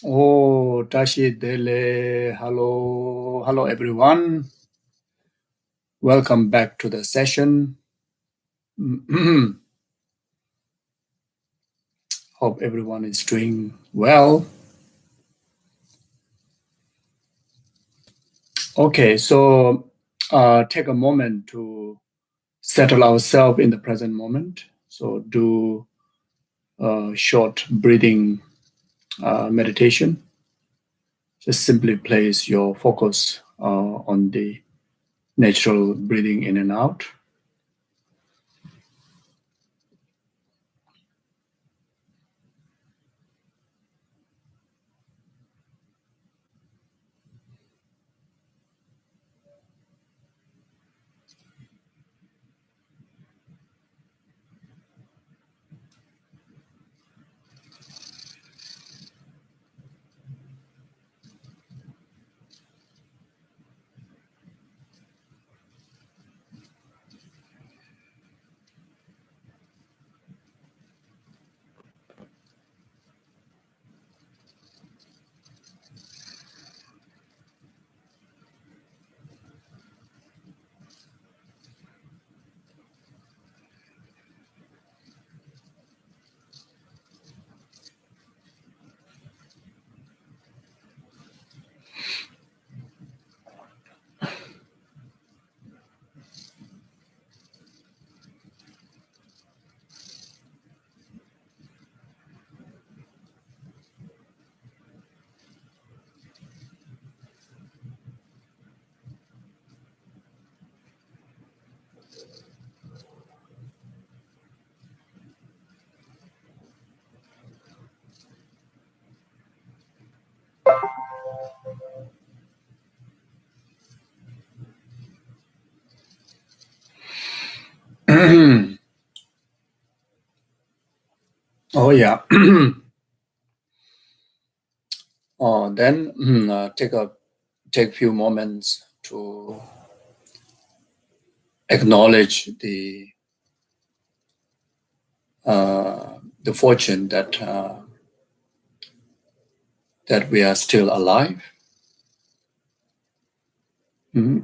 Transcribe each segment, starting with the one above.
Oh, Tashi Dele, hello everyone. Welcome back to the session. Hope everyone is doing well. Okay, so take a moment to settle ourselves in the present moment. So do a short breathing meditation. Just simply place your focus on the natural breathing in and out. Oh yeah. Then take few moments to acknowledge the fortune that we are still alive. Mm.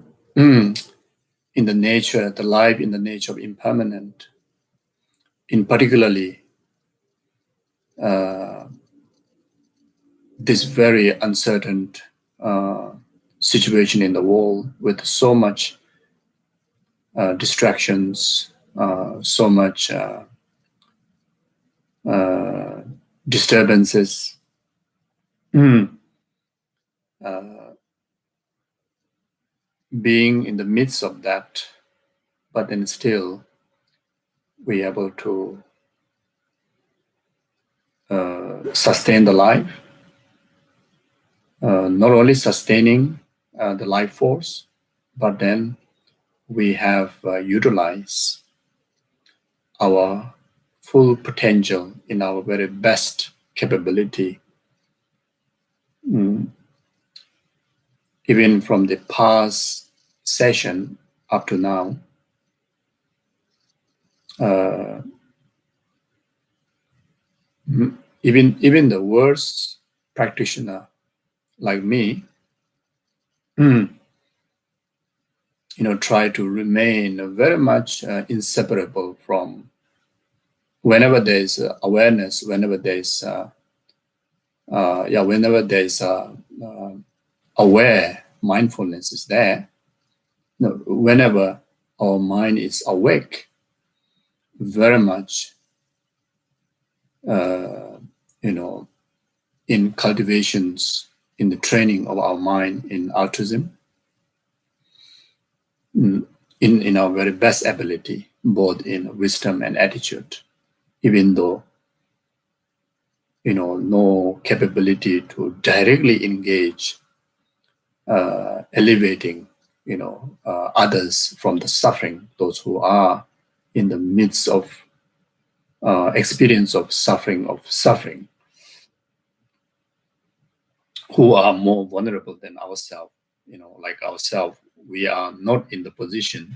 In the nature, the life in the nature of impermanent, in particularly this very uncertain situation in the world with so much distractions, so much disturbances. Being in the midst of that, but then still be able to sustain the life, not only sustaining the life force, but then we have utilized our full potential in our very best capability. Even from the past session up to now, even the worst practitioner like me, try to remain very much inseparable from whenever there's awareness, whenever there's aware mindfulness is there. Whenever our mind is awake, very much, in cultivations, in the training of our mind in altruism, in our very best ability, both in wisdom and attitude, even though, no capability to directly engage, elevating, others from the suffering, those who are in the midst of experience of suffering, who are more vulnerable than ourselves. Like ourselves, we are not in the position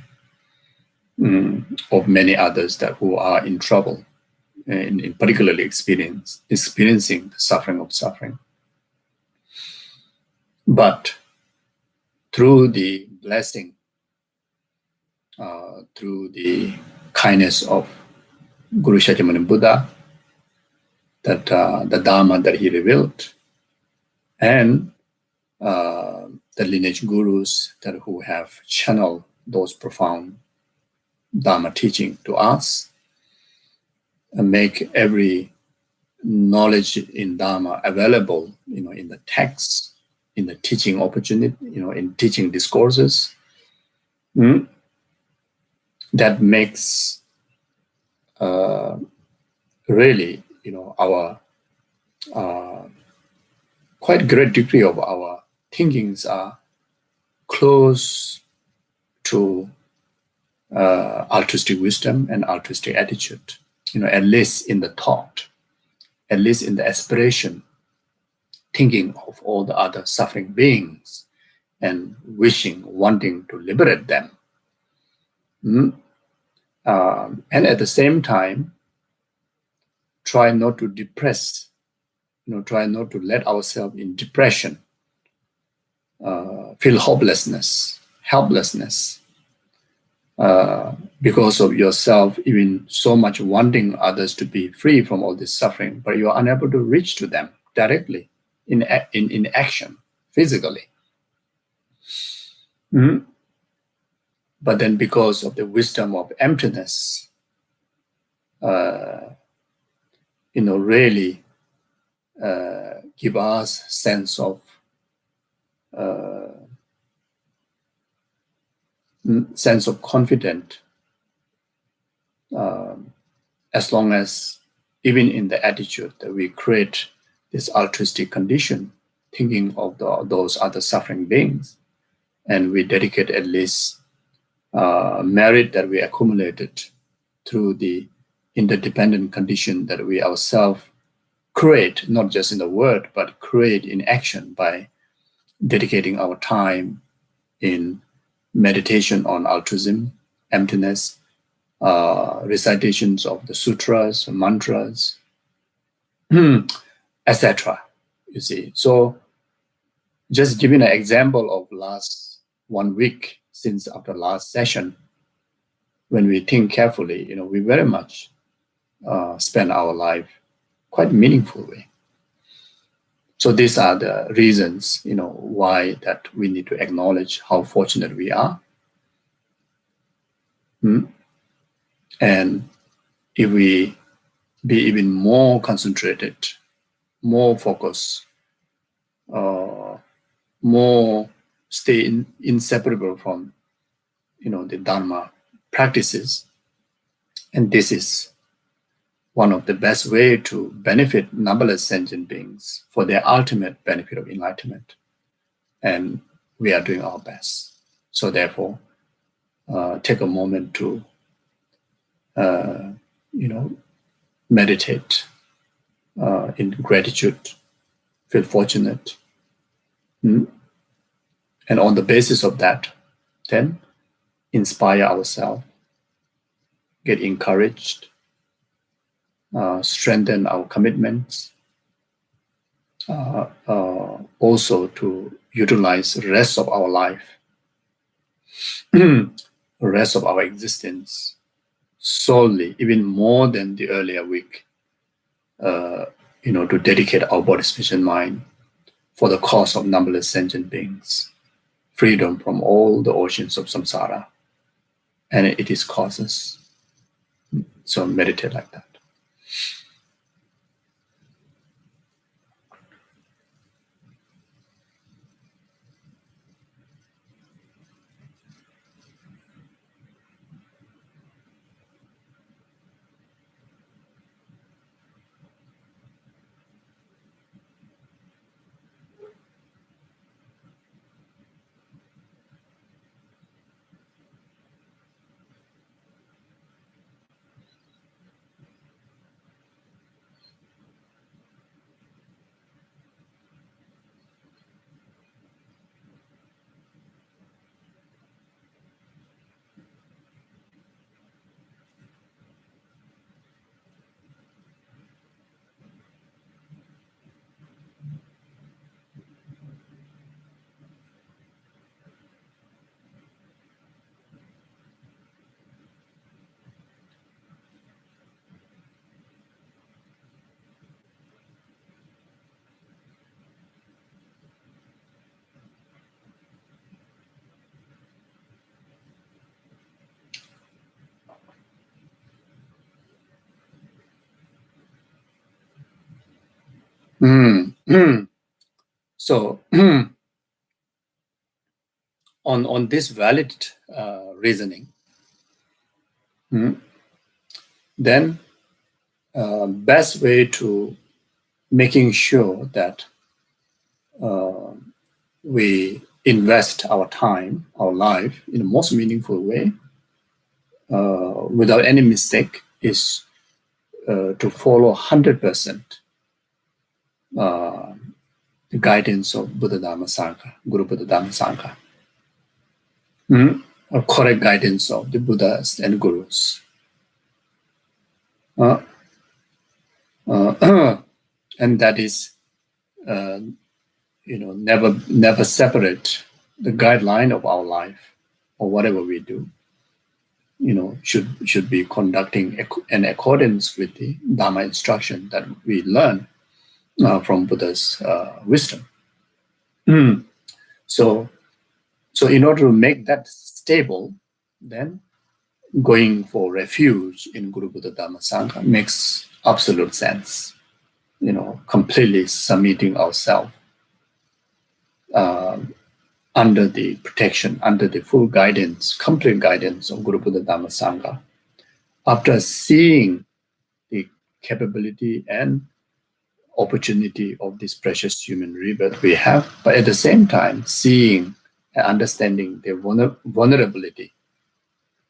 of many others that who are in trouble, in particularly experiencing the suffering of suffering. But through the blessing, through the kindness of Guru Shakyamuni Buddha, that the Dharma that he revealed, and the lineage gurus that who have channeled those profound Dharma teaching to us, and make every knowledge in Dharma available, in the text, in the teaching opportunity, in teaching discourses. That makes really, our quite great degree of our thinkings are close to altruistic wisdom and altruistic attitude, at least in the thought, at least in the aspiration, thinking of all the other suffering beings and wanting to liberate them. And at the same time, try not to depress, try not to let ourselves in depression, feel helplessness, because of yourself, even so much wanting others to be free from all this suffering, but you are unable to reach to them directly in action, physically. But then because of the wisdom of emptiness, really give us sense of confidence, as long as even in the attitude that we create this altruistic condition, thinking of those other suffering beings, and we dedicate at least merit that we accumulated through the interdependent condition that we ourselves create, not just in the word, but create in action by dedicating our time in meditation on altruism, emptiness, recitations of the sutras, mantras, etc. You see, so just giving an example of last 1 week since after last session, when we think carefully, we very much spend our life quite meaningfully. So these are the reasons, why that we need to acknowledge how fortunate we are. And if we be even more concentrated, more focused, more stay inseparable from, the Dharma practices, and this is one of the best way to benefit numberless sentient beings for their ultimate benefit of enlightenment. And we are doing our best. So therefore, take a moment to, meditate in gratitude, feel fortunate. And on the basis of that, then inspire ourselves, get encouraged, strengthen our commitments, also to utilize the rest of our life, the rest of our existence, solely, even more than the earlier week, to dedicate our body, speech, and mind for the cause of numberless sentient beings, freedom from all the oceans of samsara and its causes. So meditate like that. So on this valid reasoning, then best way to making sure that we invest our time, our life in the most meaningful way, without any mistake, is to follow 100% the guidance of Buddha Dhamma Sangha, Guru Buddha Dhamma Sangha, or correct guidance of the Buddhas and Gurus. And that is, never separate the guideline of our life or whatever we do. Should be conducting in accordance with the Dharma instruction that we learn from Buddha's wisdom. So in order to make that stable, then going for refuge in Guru Buddha Dhamma Sangha makes absolute sense. Completely submitting ourselves under the protection, under the full guidance, complete guidance of Guru Buddha Dhamma Sangha. After seeing the capability and opportunity of this precious human rebirth we have, but at the same time seeing and understanding the vulnerability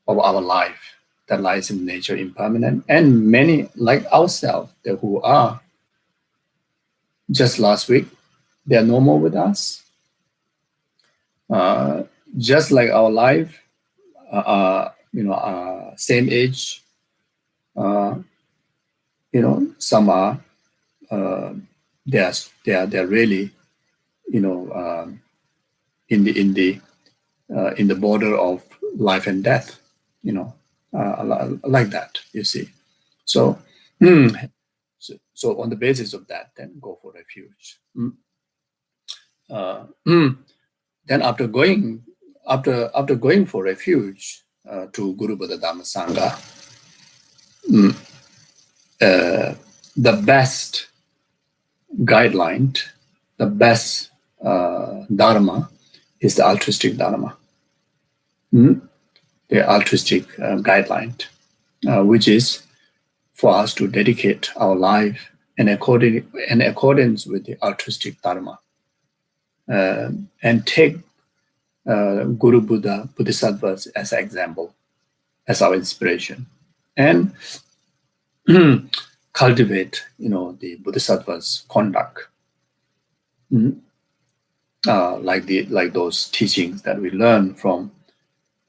of our life that lies in nature impermanent, and many like ourselves who are just last week, they are no more with us. Just like our life, same age, some are they're really, in the border of life and death, like that, you see. So on the basis of that, then go for refuge. Then after going for refuge to Guru Buddha Dhamma Sangha, the best guideline, the best Dharma is the altruistic Dharma, the altruistic guideline, which is for us to dedicate our life in accordance with the altruistic Dharma, and take Guru Buddha, Bodhisattvas as an example, as our inspiration, and cultivate, the Bodhisattvas' conduct, like those teachings that we learn from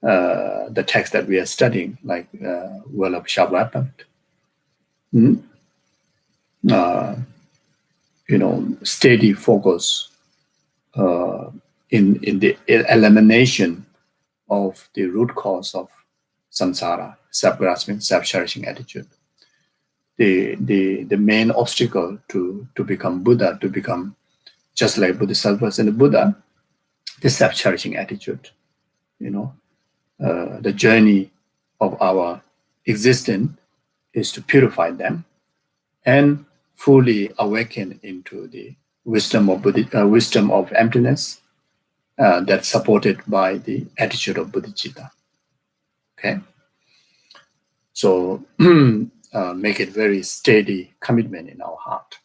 the text that we are studying, like Well of Sharp Weapon. Steady focus in the elimination of the root cause of samsara, self-grasping, self-cherishing attitude. The main obstacle to become Buddha, to become just like Bodhisattvas and the Buddha, the self-cherishing attitude. The journey of our existence is to purify them and fully awaken into the wisdom of emptiness that's supported by the attitude of bodhicitta. Okay, so make it very steady commitment in our heart.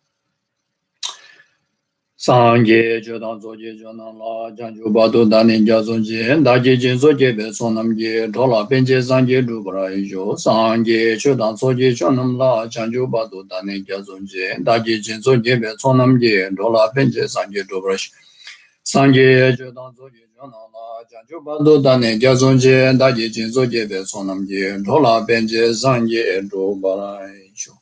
Sangye Jodan Zoje Jonan La Janju Badu Danin Jazunje, Daji Jinzo Jebe Sonamje, Dola Benje Zanje Dubraijo, Sangye Jodan Zoje Jonam La Janju Badu Danin Jazunje, Daji Jinzo Jebe Sonamje, Dola Benje Zanje Dubraijo, Sangye Jodan Zoje Jonan La Janju Badu Danin Jazunje, Daji Jinzo Jebe Sonamje, Dola Benje Zanje Dubraijo.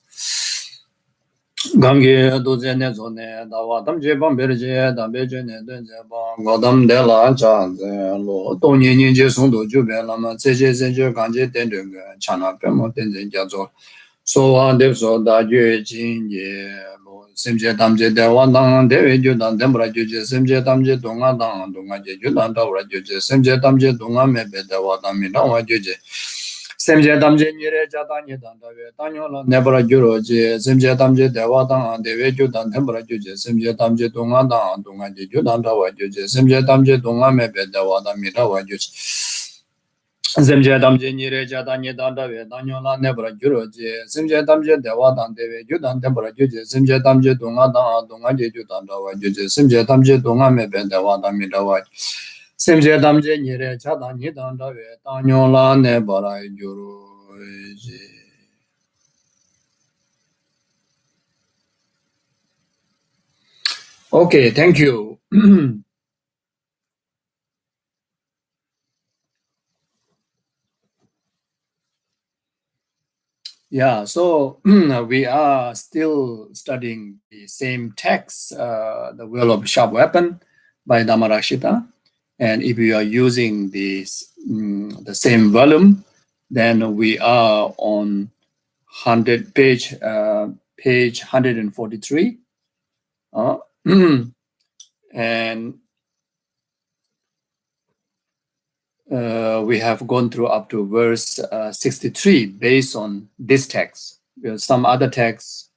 Gange doze ne zone dawa dam je bam berje dam beje ne denje ba godam de la cha ze lo do ni ni je song do ju be la ma ce je se je gang je den de chana pe mo den je ja zo so wa de so da jue jin ye lo sim je dam je de wa dang de we ju dan dem bra ju je sim je dam je dong je ju dan da bra ju je sim je dam je dong me be de wa dam mi da wa ju je Semje damje nire jata nye dandawe, tanyo la nebra gyuro je, semje damje dewa dang dewe gyu dan tembra gyu je, semje damje dunga dang dunga je gyu dan dawa gyu je, semje damje dunga mebe dewa dang mi dawa gyu je. Semje damje nire jata nye dandawe, tanyo la nebra gyuro je, semje damje dewa dang dewe gyu dan tembra gyu je, semje damje dunga dang dunga je gyu dan dawa gyu je, semje damje dunga mebe dewa dang mi dawa gyu je. Semje damje nire chata nye dandawe, tanyo la nebra gyuro je. Okay, thank you. Yeah, so we are still studying the same text, The Will of Sharp Weapon by Dhammarashita. And if you are using this, the same volume, then we are on page 143. And we have gone through up to verse 63 based on this text. Some other texts,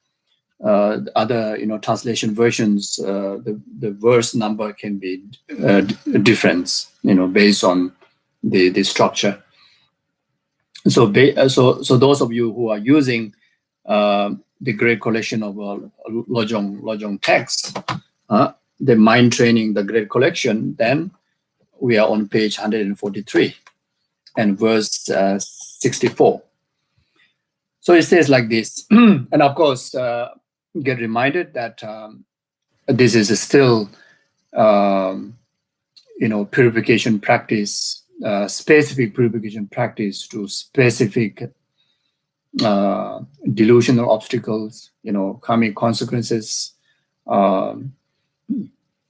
other translation versions, the verse number can be different, based on the structure. So those of you who are using the Great Collection of Lojong text, the mind training, the Great Collection, then we are on page 143 and verse 64. So it says like this, and of course, get reminded that this is still, purification practice, specific purification practice to specific delusional obstacles, karmic consequences,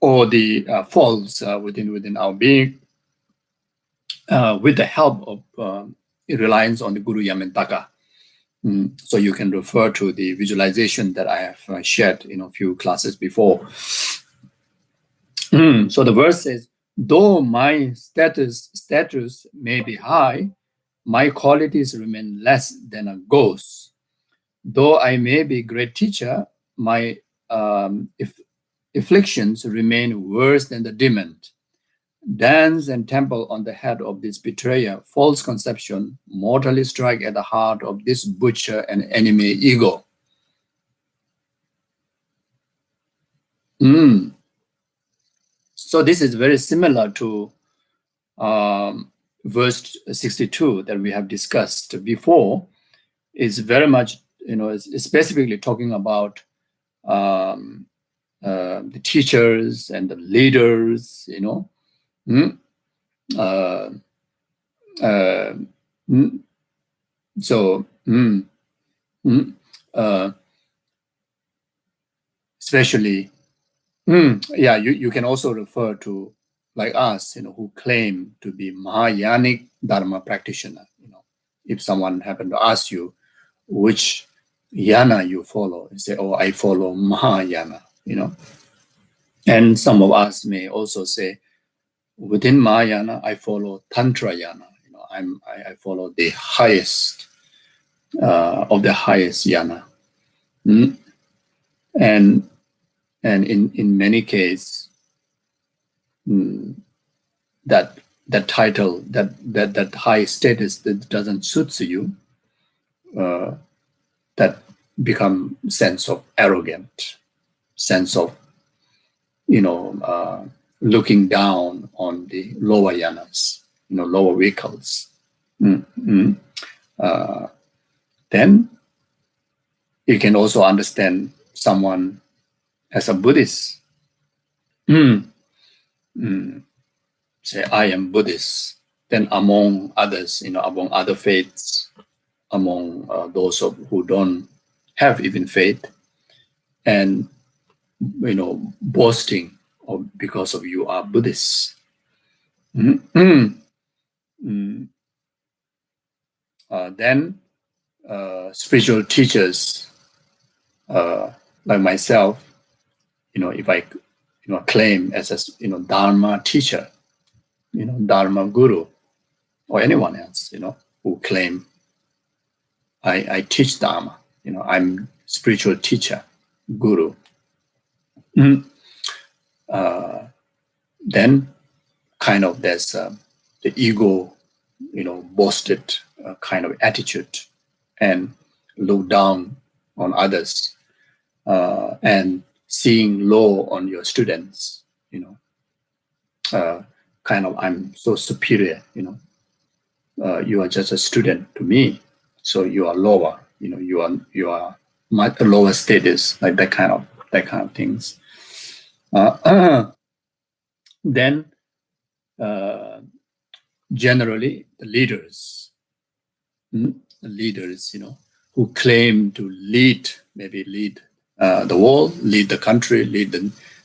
or the faults within our being, with the help of reliance on the Guru Yamentaka. So you can refer to the visualization that I have shared in a few classes before. So the verse says, though my status may be high, my qualities remain less than a ghost. Though I may be great teacher, my afflictions remain worse than the demon. Dance and temple on the head of this betrayer, false conception, mortally strike at the heart of this butcher and enemy ego. So this is very similar to verse 62 that we have discussed before. Is very much, is specifically talking about the teachers and the leaders, especially, you can also refer to like us, who claim to be Mahayanic Dharma practitioner. If someone happened to ask you which yana you follow, you say, oh, I follow Mahayana, And some of us may also say, within Mahayana, I follow Tantra yana. I follow the highest of the highest yana. And in many cases, that title, that high status that doesn't suit you, that become sense of arrogant, sense of looking down on the lower yanas, lower vehicles. Then you can also understand someone as a Buddhist. Say, I am Buddhist. Then among others, among other faiths, among those who don't have even faith, and boasting because of you are Buddhists. Then spiritual teachers like myself, if I claim as a Dharma teacher, Dharma guru, or anyone else, who claim I teach Dharma. I'm spiritual teacher, guru. Then kind of there's the ego, boasted kind of attitude and look down on others and seeing low on your students, kind of I'm so superior, you are just a student to me, so you are lower, you are much lower status, like that kind of things. Then generally the leaders, who claim to maybe lead the world, lead the country, lead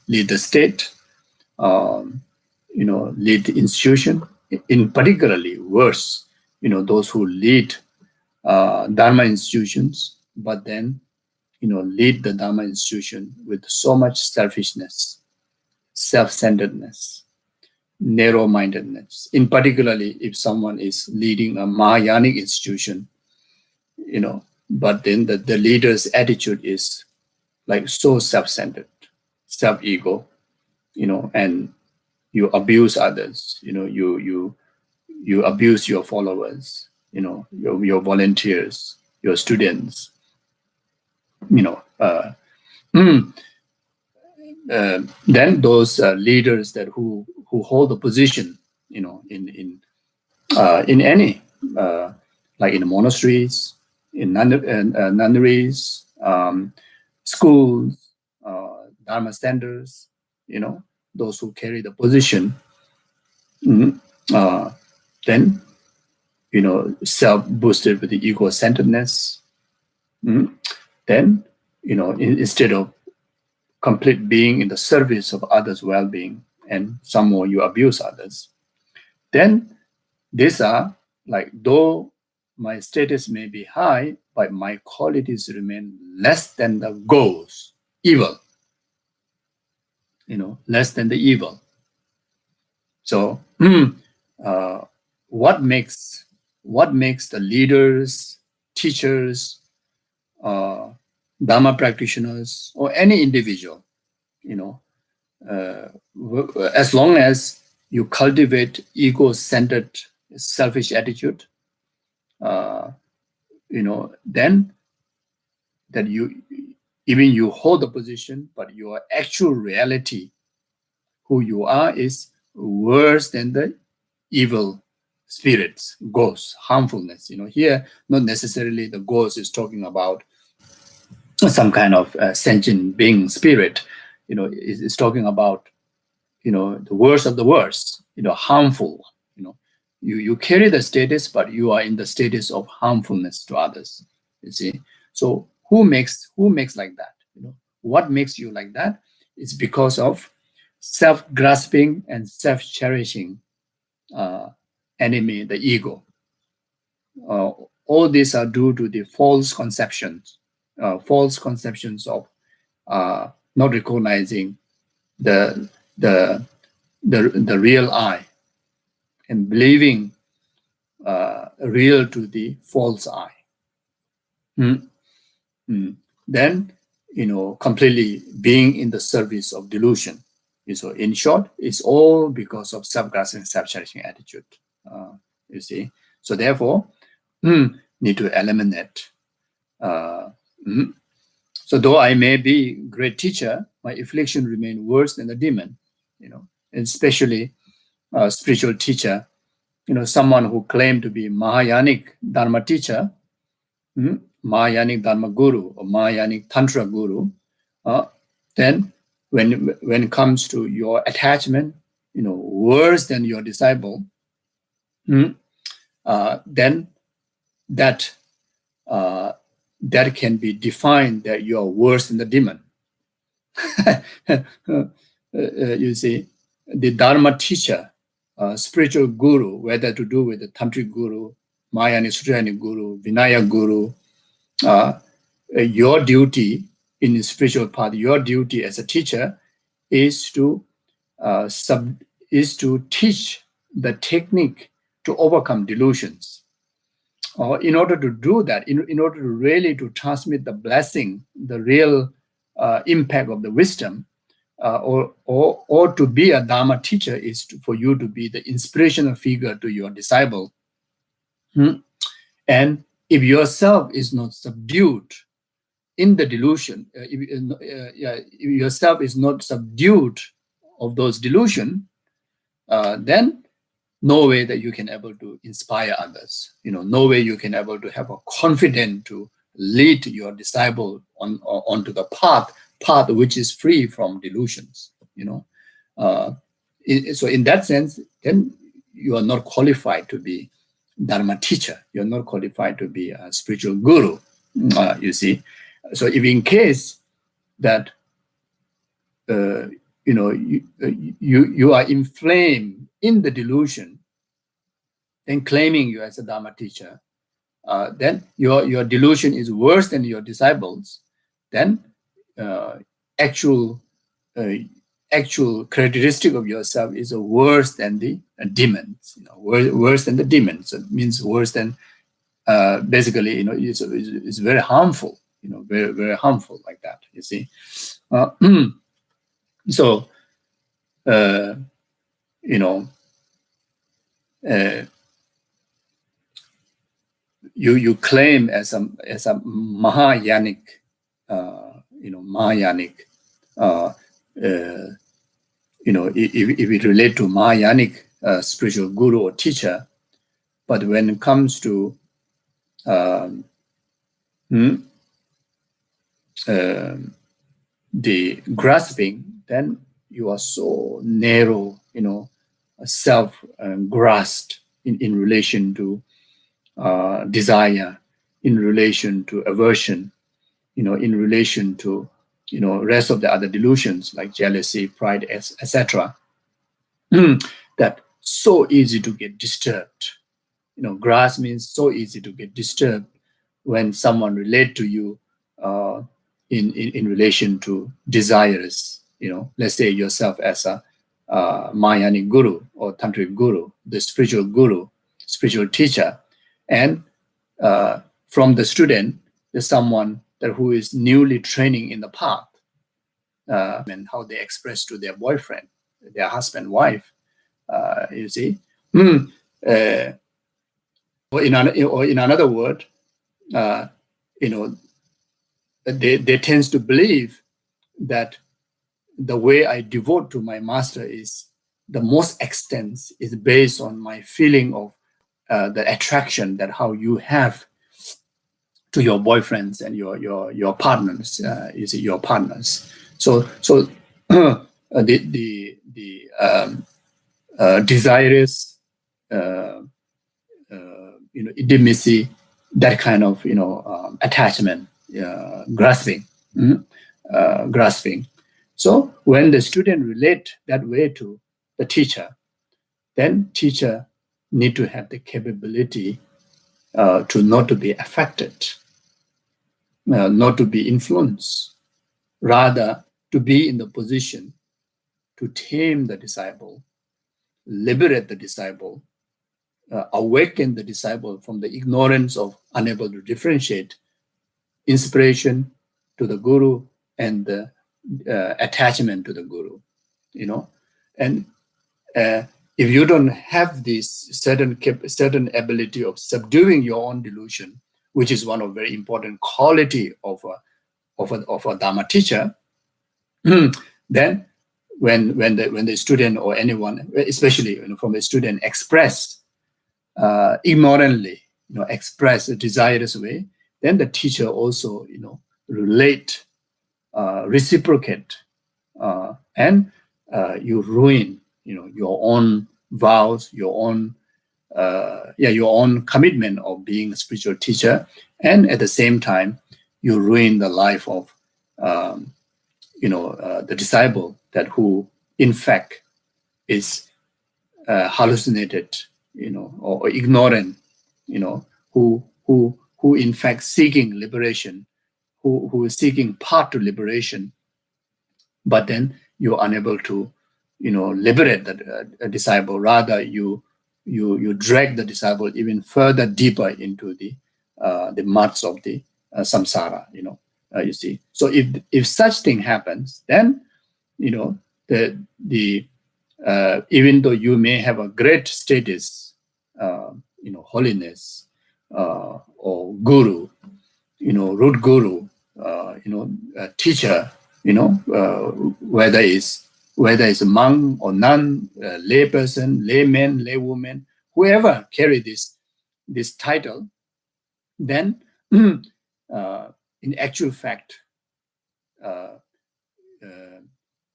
the state, lead the institution. In particularly worse, those who lead Dharma institutions, but then lead the Dharma institution with so much selfishness, self-centeredness, narrow-mindedness. In particularly, if someone is leading a Mahayanic institution, but then the leader's attitude is like so self-centered, self-ego, and you abuse others, you abuse your followers, your volunteers, your students, then those leaders that who hold the position, in any like in the monasteries, in nunneries, schools, Dharma centers, those who carry the position, then self-boosted with the ego-centeredness, then instead of complete being in the service of others' well-being, and some more you abuse others, then these are like, though my status may be high, but my qualities remain less than the goals, evil, less than the evil. So what makes the leaders, teachers, Dharma practitioners, or any individual, as long as you cultivate ego-centered, selfish attitude, then that you hold the position, but your actual reality, who you are, is worse than the evil spirits, ghosts, harmfulness. Here, not necessarily the ghost is talking about some kind of sentient being spirit. It's talking about, the worst of the worst, harmful. You carry the status, but you are in the status of harmfulness to others. You see, so who makes like that? What makes you like that? It's because of self-grasping and self-cherishing enemy, the ego. All these are due to the false conceptions of not recognizing the real I, and believing real to the false I. Then completely being in the service of delusion. So in short, it's all because of self-grasping, self-cherishing attitude. You see, so therefore, need to eliminate. So though I may be great teacher, my affliction remain worse than the demon. And especially spiritual teacher, someone who claimed to be Mahayanic Dharma teacher, Mahayanic Dharma guru, or Mahayanic Tantra guru, then when it comes to your attachment, worse than your disciple, then that can be defined that you are worse than the demon. You see, the Dharma teacher, spiritual guru, whether to do with the Tantric guru, Mahayanic Sutranic guru, Vinaya guru, your duty in the spiritual path, your duty as a teacher is to teach the technique to overcome delusions, or in order to do that, in order to really to transmit the blessing, the real impact of the wisdom, or to be a Dharma teacher is for you to be the inspirational figure to your disciple. And if yourself is not subdued in the delusion, if yourself is not subdued of those delusions, then no way that you can able to inspire others. No way you can able to have a confidence to lead your disciple onto the path which is free from delusions. So in that sense, then you are not qualified to be Dharma teacher. You're not qualified to be a spiritual guru. You see, so if in case that you are inflamed in the delusion, then claiming you as a Dharma teacher, then your delusion is worse than your disciples. Then actual characteristic of yourself is worse than the demons. Worse than the demons. It means worse than basically. It's very harmful. Very very harmful like that. You see. So you claim as a Mahayanic, Mahayanic, if it relate to Mahayanic spiritual guru or teacher, but when it comes to the grasping, then you are so narrow, self-grasped in relation to desire, in relation to aversion, in relation to, rest of the other delusions like jealousy, pride, etc. That so easy to get disturbed. Grasp means so easy to get disturbed when someone relate to you in relation to desires. Let's say yourself as a Mahayanic guru or tantric guru, the spiritual guru, spiritual teacher, and from the student, there's someone who is newly training in the path, and how they express to their boyfriend, their husband, wife. You see, or in another word, they tend to believe that the way I devote to my master is the most extent is based on my feeling of the attraction that how you have to your boyfriends and your partners. You see, your partners. So the desirous, intimacy, that kind of attachment, grasping. So when the student relate that way to the teacher, then teacher need to have the capability to not to be affected, not to be influenced, rather to be in the position to tame the disciple, liberate the disciple, awaken the disciple from the ignorance of unable to differentiate inspiration to the guru and the attachment to the guru, and if you don't have this certain ability of subduing your own delusion, which is one of very important quality of a Dharma teacher, then when the student or anyone, especially from the student, express ignorantly, express a desirous way, then the teacher also, relate, reciprocate, and you ruin, your own vows, your own commitment of being a spiritual teacher, and at the same time, you ruin the life of, the disciple that who, in fact, is hallucinated, or ignorant, who in fact seeking liberation, who is seeking path to liberation, but then you're unable to, liberate the disciple. Rather, you you drag the disciple even further deeper into the muds of the samsara. You see. So if such thing happens, then the even though you may have a great status, holiness, or guru, root guru, teacher, whether it's a monk or nun, lay person, layman, laywoman, whoever carry this title, then in actual fact,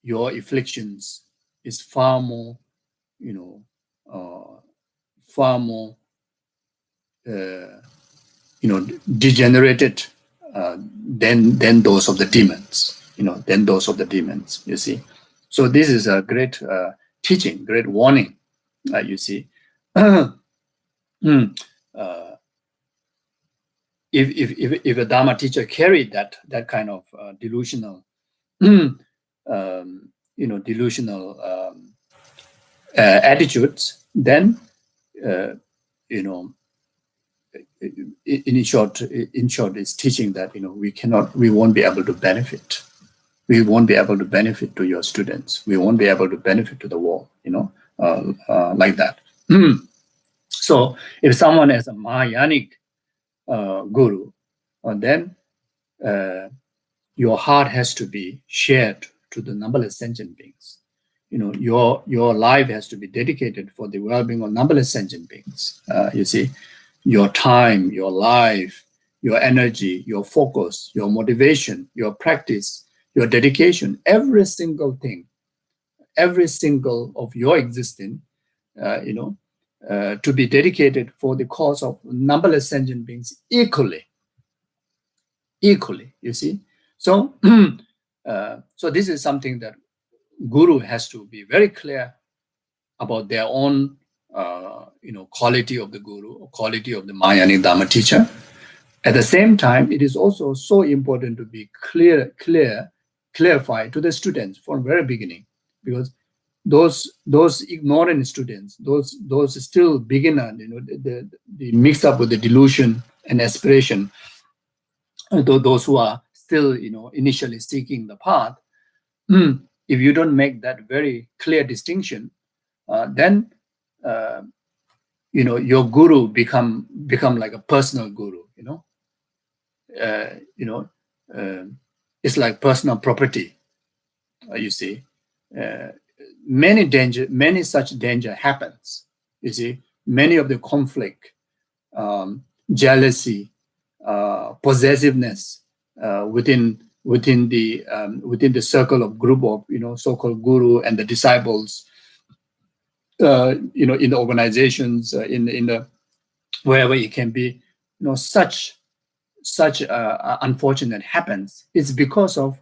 your afflictions is far more, degenerated than those of the demons. You see. So this is a great teaching, great warning. You see. If a Dharma teacher carried that kind of delusional, attitudes, then in short, it's teaching that we won't be able to benefit. We won't be able to benefit to your students. We won't be able to benefit to the world. Like that. So if someone has a Mahayanic guru, then your heart has to be shared to the numberless sentient beings. Your life has to be dedicated for the well-being of numberless sentient beings. You see, your time, your life, your energy, your focus, your motivation, your practice, your dedication, every single thing, every single of your existence, to be dedicated for the cause of numberless sentient beings equally, you see. So, so this is something that Guru has to be very clear about their own, quality of the Guru, or quality of the Mahayanic Dharma teacher. At the same time, it is also so important to be clarify to the students from very beginning, because those ignorant students, those still beginner, the mix up with the delusion and aspiration, those who are still, initially seeking the path, if you don't make that very clear distinction, then your guru become like a personal guru. It's like personal property. You see, many such danger happens. You see, many of the conflict, jealousy, possessiveness within the circle of group of so-called guru and the disciples, in the organizations, in the wherever it can be, such unfortunate happens. It's because of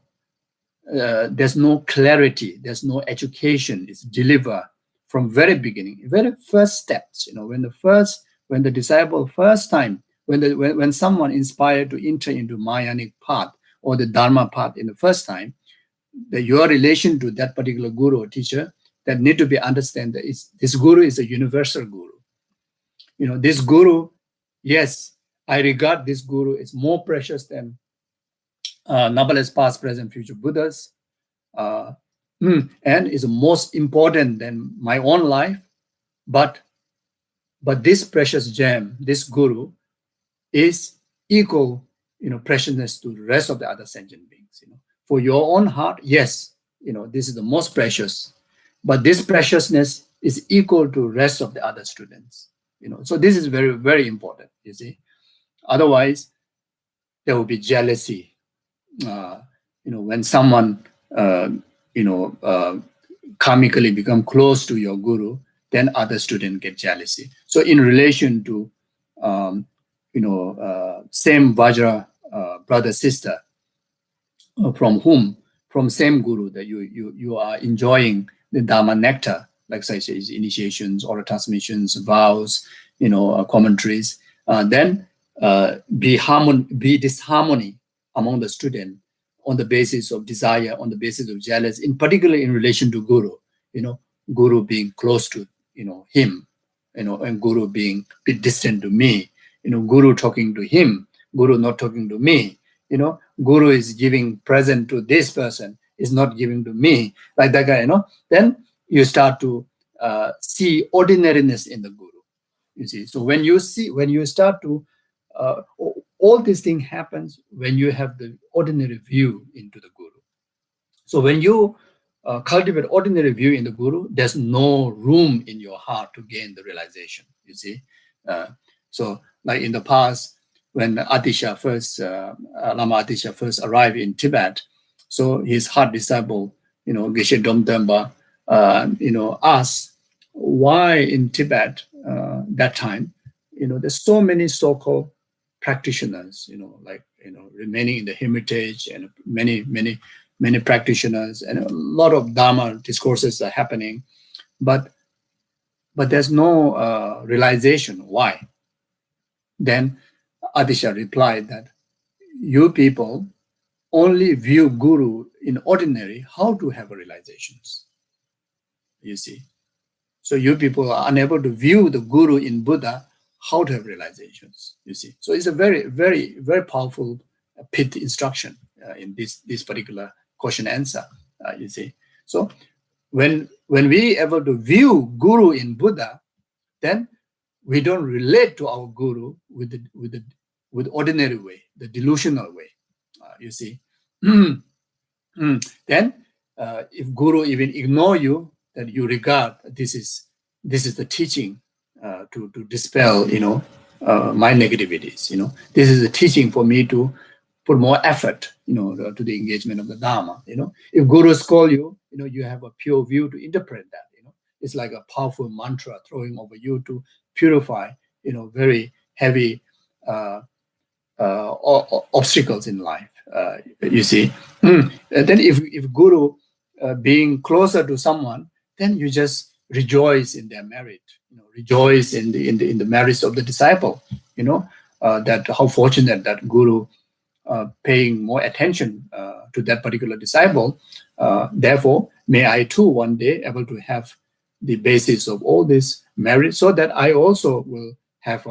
there's no clarity, there's no education. It's delivered from very beginning, very first steps. When the disciple first time, when someone inspired to enter into Mahayanic path or the Dharma path in the first time, your relation to that particular guru or teacher, that need to be understand that this guru is a universal guru. This guru, yes, I regard this guru as more precious than numberless past, present, future Buddhas, and is most important than my own life. But this precious gem, this guru, is equal, preciousness to the rest of the other sentient beings. For your own heart, yes, this is the most precious, but this preciousness is equal to rest of the other students. So this is very, very important. You see, otherwise there will be jealousy. When someone, karmically become close to your guru, then other students get jealousy. So in relation to, same Vajra brother, sister, from same guru that you are enjoying the Dharma nectar, like such as initiations, oral transmissions, vows, commentaries, then be disharmony among the student on the basis of desire, on the basis of jealousy, in particular in relation to guru, guru being close to him, and Guru being a bit distant to me, Guru talking to him, Guru not talking to me, Guru is giving present to this person, is not giving to me, like that guy, then you start to see ordinariness in the Guru. You see, so when you start to all these things happens when you have the ordinary view into the Guru. So when you cultivate ordinary view in the Guru, there's no room in your heart to gain the realization. You see, so like in the past, when Atisha first, Lama Atisha first arrived in Tibet, so his heart disciple, Geshe Zopa, asked why in Tibet that time, there's so many so-called practitioners, remaining in the hermitage, and many practitioners, and a lot of Dharma discourses are happening, but there's no realization why. Then Atisha replied that you people only view Guru in ordinary, how to have realizations. You see, so you people are unable to view the Guru in Buddha, how to have realizations. You see, so it's a very, very, very powerful pit instruction in this particular question answer. You see, so when we able to view Guru in Buddha, then we don't relate to our Guru with ordinary way, the delusional way. You see, then if Guru even ignore you, that you regard this is the teaching to dispel my negativities. This is a teaching for me to put more effort to the engagement of the Dharma. If Gurus call you, you have a pure view to interpret that. It's like a powerful mantra throwing over you to purify very heavy obstacles in life. You see, then if Guru being closer to someone, then you just rejoice in their merit, rejoice in the merits of the disciple. That how fortunate that Guru paying more attention to that particular disciple. Therefore, may I too one day able to have the basis of all this merit, so that I also will have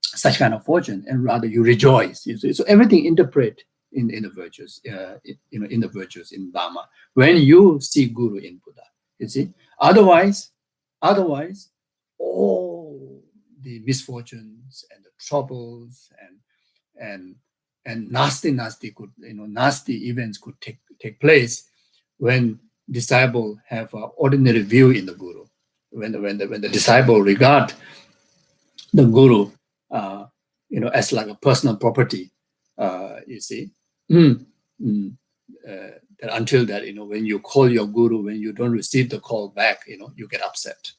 such kind of fortune, and rather you rejoice. You see? So everything interpret in the virtues, in the virtues in Dharma. When you see Guru in Buddha, you see. Otherwise, all the misfortunes and the troubles and nasty events could take place when disciple have an ordinary view in the Guru. When the disciple regard the Guru, as like a personal property, you see. That until that, when you call your Guru, when you don't receive the call back, you get upset.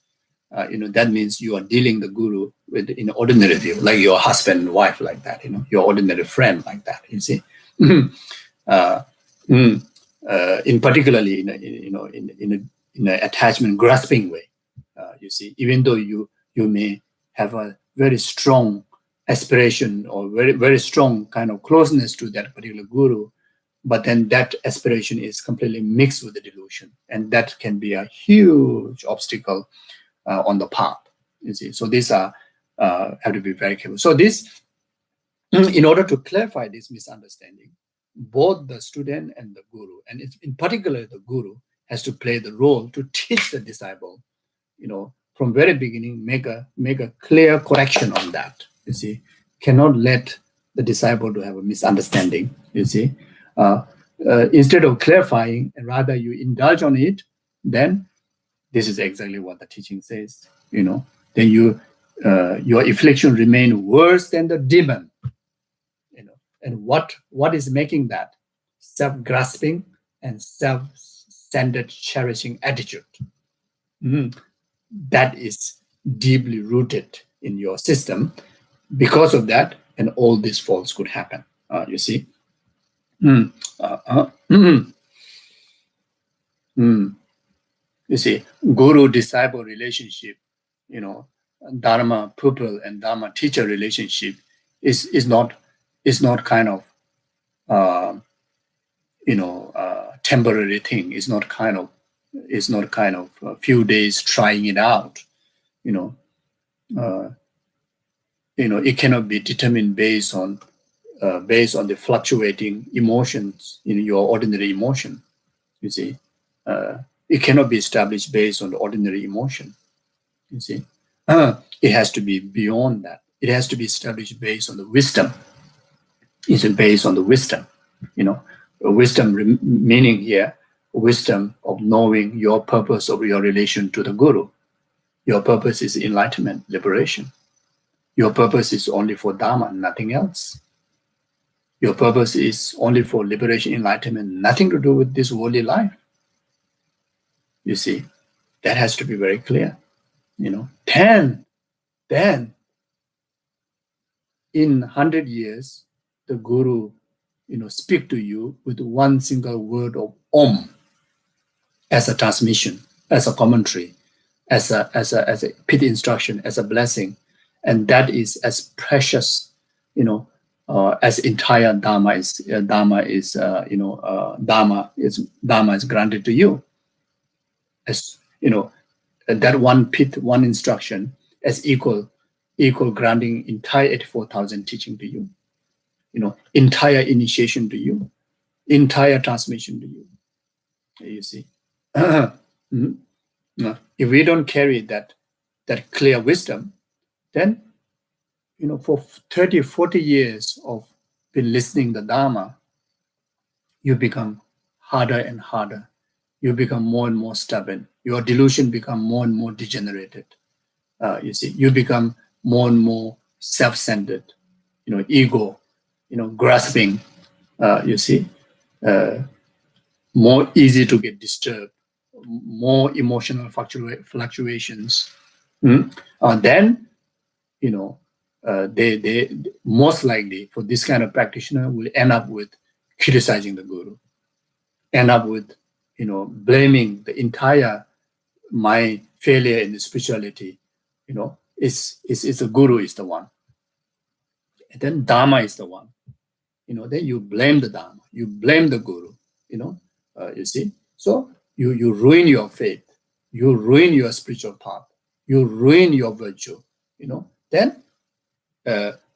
That means you are dealing the Guru with in ordinary view, like your husband and wife, like that. Your ordinary friend, like that. You see. In particularly in an attachment grasping way. You see, even though you may have a very strong aspiration or very, very strong kind of closeness to that particular Guru, but then that aspiration is completely mixed with the delusion, and that can be a huge obstacle on the path. You see, so these are have to be very careful. So this, in order to clarify this misunderstanding, both the student and the Guru, and in particular the Guru, has to play the role to teach the disciple, from very beginning, make a clear correction on that. You see, cannot let the disciple to have a misunderstanding. You see, instead of clarifying, and rather you indulge on it, then this is exactly what the teaching says. Then your affliction remain worse than the demon. And what is making that? Self-grasping and self-centered cherishing attitude. That is deeply rooted in your system. Because of that, and all these faults could happen. You see. You see, Guru-disciple relationship, Dharma pupil and Dharma teacher relationship is not kind of temporary thing. It's not kind of a few days trying it out. it cannot be determined based on the fluctuating emotions in your ordinary emotion. You see, it cannot be established based on the ordinary emotion. You see, it has to be beyond that. It has to be established based on the wisdom. It's based on the wisdom. Wisdom meaning here, wisdom of knowing your purpose of your relation to the Guru. Your purpose is enlightenment, liberation. Your purpose is only for Dharma, nothing else. Your purpose is only for liberation, enlightenment, nothing to do with this worldly life. You see, that has to be very clear. Then in 100 years, the Guru, speak to you with one single word of Om as a transmission, as a commentary, as a pit instruction, as a blessing, and that is as precious, as entire Dharma is granted to you. As that one pit, one instruction, as equal granting entire 84,000 teaching to you. Entire initiation to you, entire transmission to you. You see, if we don't carry that clear wisdom, then for 30, 40 years of been listening to the Dharma, you become harder and harder. You become more and more stubborn. Your delusion become more and more degenerated. You see, you become more and more self-centered. Ego, grasping. You see, more easy to get disturbed, more emotional fluctuations. Then, they most likely for this kind of practitioner will end up with criticizing the Guru, end up with, blaming the entire my failure in the spirituality. It's the Guru is the one. And then Dharma is the one. Then you blame the Dharma, you blame the Guru. You see, so you ruin your faith, you ruin your spiritual path, you ruin your virtue. Then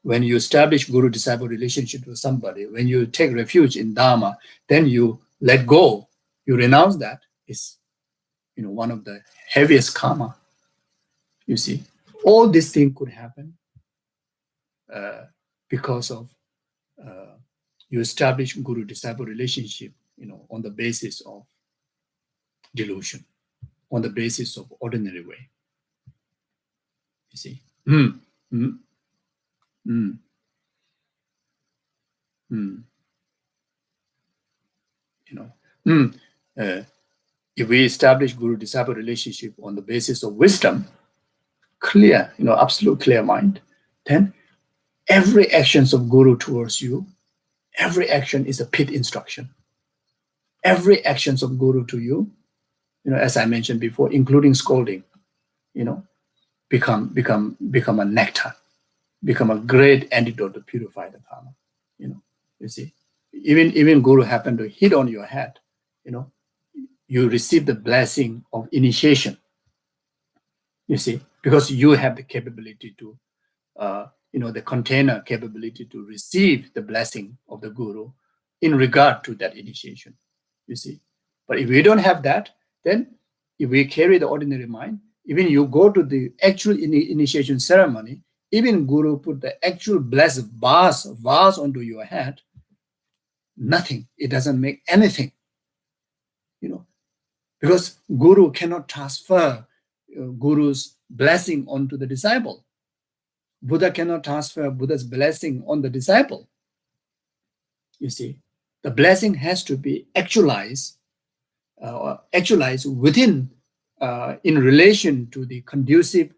when you establish Guru-disciple relationship with somebody, when you take refuge in Dharma, then you let go, you renounce that. It's one of the heaviest karma. You see, all these things could happen because of you establish Guru-disciple relationship, on the basis of delusion, on the basis of ordinary way. You see. If we establish Guru-disciple relationship on the basis of wisdom, clear, absolute clear mind, then every actions of Guru towards you, every action is a pit instruction. Every actions of Guru to you, as I mentioned before, including scolding, become a nectar, become a great antidote to purify the karma. You see, even Guru happen to hit on your head, you receive the blessing of initiation. You see, because you have the capability to, the container capability to receive the blessing of the Guru in regard to that initiation. You see, but if we don't have that, then if we carry the ordinary mind, even you go to the actual initiation ceremony, even Guru put the actual blessed vows onto your head, nothing. It doesn't make anything. Because Guru cannot transfer Guru's blessing onto the disciple. Buddha cannot transfer Buddha's blessing on the disciple. You see, the blessing has to be actualized within, in relation to the conducive,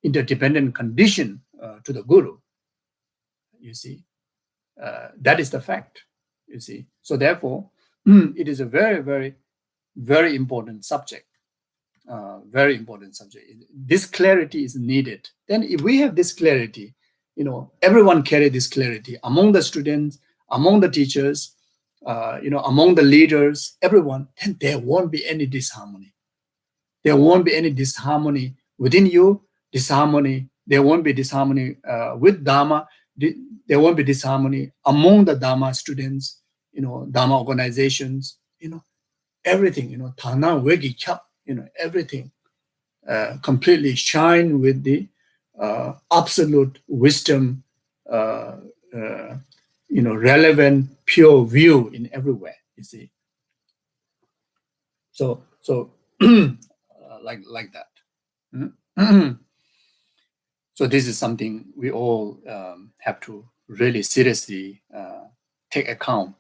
interdependent condition to the Guru. You see, that is the fact. You see, so therefore, it is a very, very, very important subject. Very important subject. This clarity is needed. Then if we have this clarity, everyone carry this clarity among the students, among the teachers, among the leaders, everyone, then there won't be any disharmony. There won't be any disharmony within you. disharmony. There won't be disharmony with Dharma. There won't be disharmony among the Dharma students, Dharma organizations, everything, Thana Wegi Chap, everything completely shine with the absolute wisdom, relevant, pure view in everywhere, you see. So like that. So this is something we all have to really seriously take account,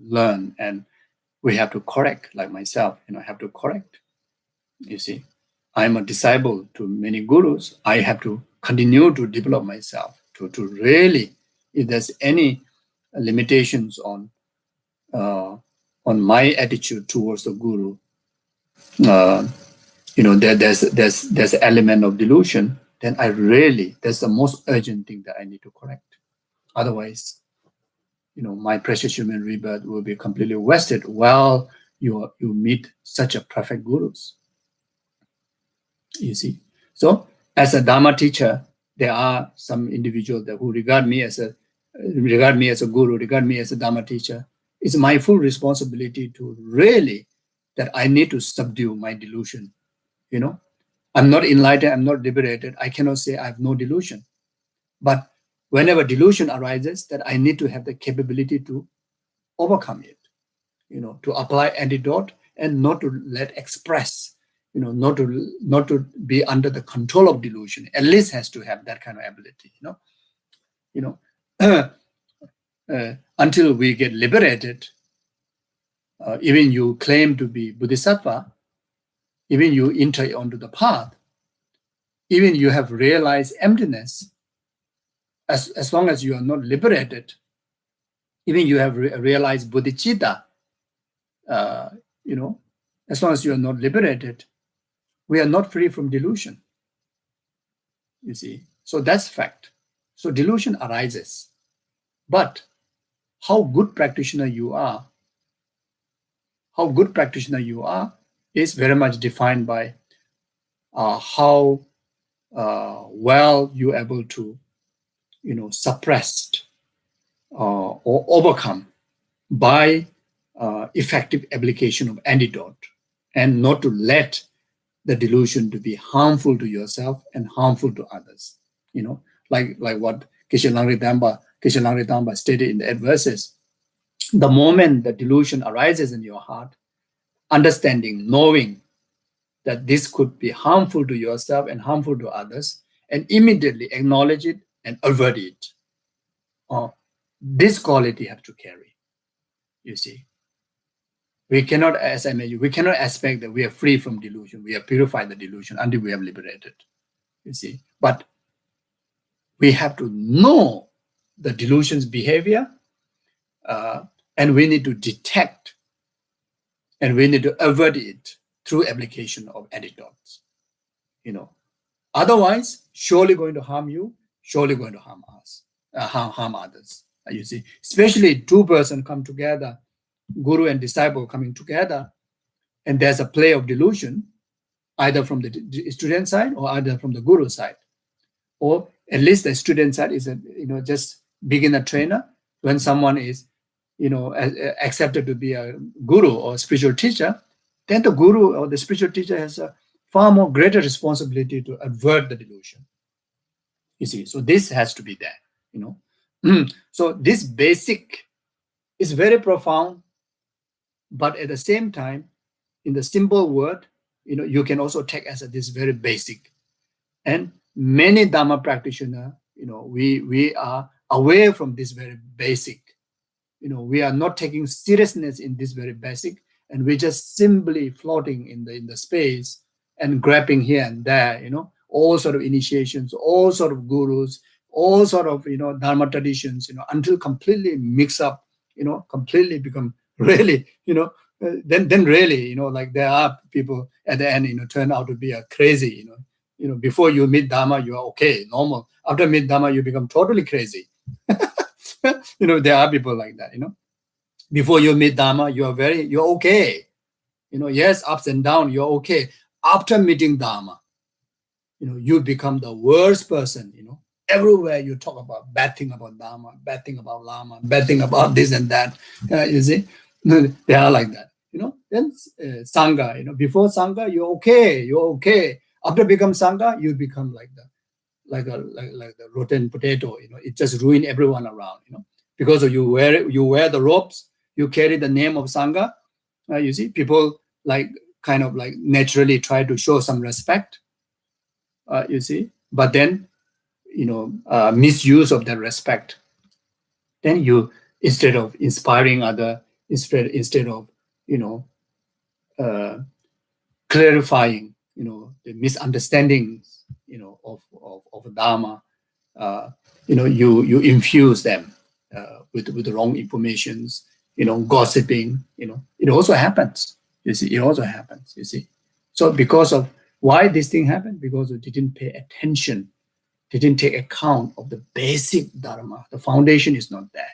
learn, and we have to correct, like myself, have to correct. You see, I'm a disciple to many gurus. I have to continue to develop myself to really, if there's any limitations on my attitude towards the guru, there's an element of delusion, then that's the most urgent thing that I need to correct. Otherwise, my precious human rebirth will be completely wasted while you meet such a perfect gurus. You see. So as a Dharma teacher, there are some individuals who regard me as a guru, regard me as a Dharma teacher. It's my full responsibility to really that I need to subdue my delusion. I'm not enlightened, I'm not liberated. I cannot say I have no delusion. But whenever delusion arises, that I need to have the capability to overcome it, to apply antidote and not to let express, not to be under the control of delusion. At least has to have that kind of ability, until we get liberated. Even you claim to be Bodhisattva, even you enter onto the path, even you have realized emptiness, as long as you are not liberated, even you have realized bodhicitta, as long as you are not liberated, we are not free from delusion. You see, so that's fact. So delusion arises, but how good practitioner you are is very much defined by how well you're able to, suppress or overcome by effective application of antidote, and not to let the delusion to be harmful to yourself and harmful to others. Like what Geshe Langri stated in the verses. The moment the delusion arises in your heart, understanding, knowing that this could be harmful to yourself and harmful to others, and immediately acknowledge it and avert it. This quality have to carry. You see, we cannot, as I mentioned, we cannot expect that we are free from delusion. We have purified the delusion until we have liberated. You see, but we have to know the delusion's behavior, and we need to detect, and we need to avert it through application of antidotes. Otherwise, surely going to harm you, surely going to harm us, harm others. You see, especially two persons come together, guru and disciple coming together, and there's a play of delusion, either from the student side or either from the guru side, or at least the student side is just beginner trainer. When someone is accepted to be a guru or spiritual teacher, then the guru or the spiritual teacher has a far more greater responsibility to avert the delusion. You see, so this has to be there. So this basic is very profound, but at the same time, in the simple word, you can also take as this very basic. And many Dharma practitioners, we are away from this very basic. We are not taking seriousness in this very basic, and we're just simply floating in the space and grabbing here and there, all sort of initiations, all sort of gurus, all sort of Dharma traditions, until completely mix up, completely become really, then really, like there are people at the end, turn out to be a crazy, before you meet Dharma, you are okay, normal. After meet Dharma, you become totally crazy. There are people like that, Before you meet Dharma, you're okay. Yes, ups and downs, you're okay. After meeting Dharma, you become the worst person. Everywhere you talk about bad thing about Dharma, bad thing about Lama, bad thing about this and that. You see, they are like that. Then sangha. Before sangha, you're okay. After become sangha, you become like the rotten potato. It just ruin everyone around. Because you wear the robes, you carry the name of sangha. You see, people kind of naturally try to show some respect. You see, but then misuse of that respect. Then you, instead of inspiring other, instead of clarifying the misunderstandings of Dharma, you infuse them with the wrong informations, gossiping. It also happens. You see, it also happens. You see, so because of why this thing happened, because they didn't pay attention. They didn't take account of the basic Dharma. The foundation is not there.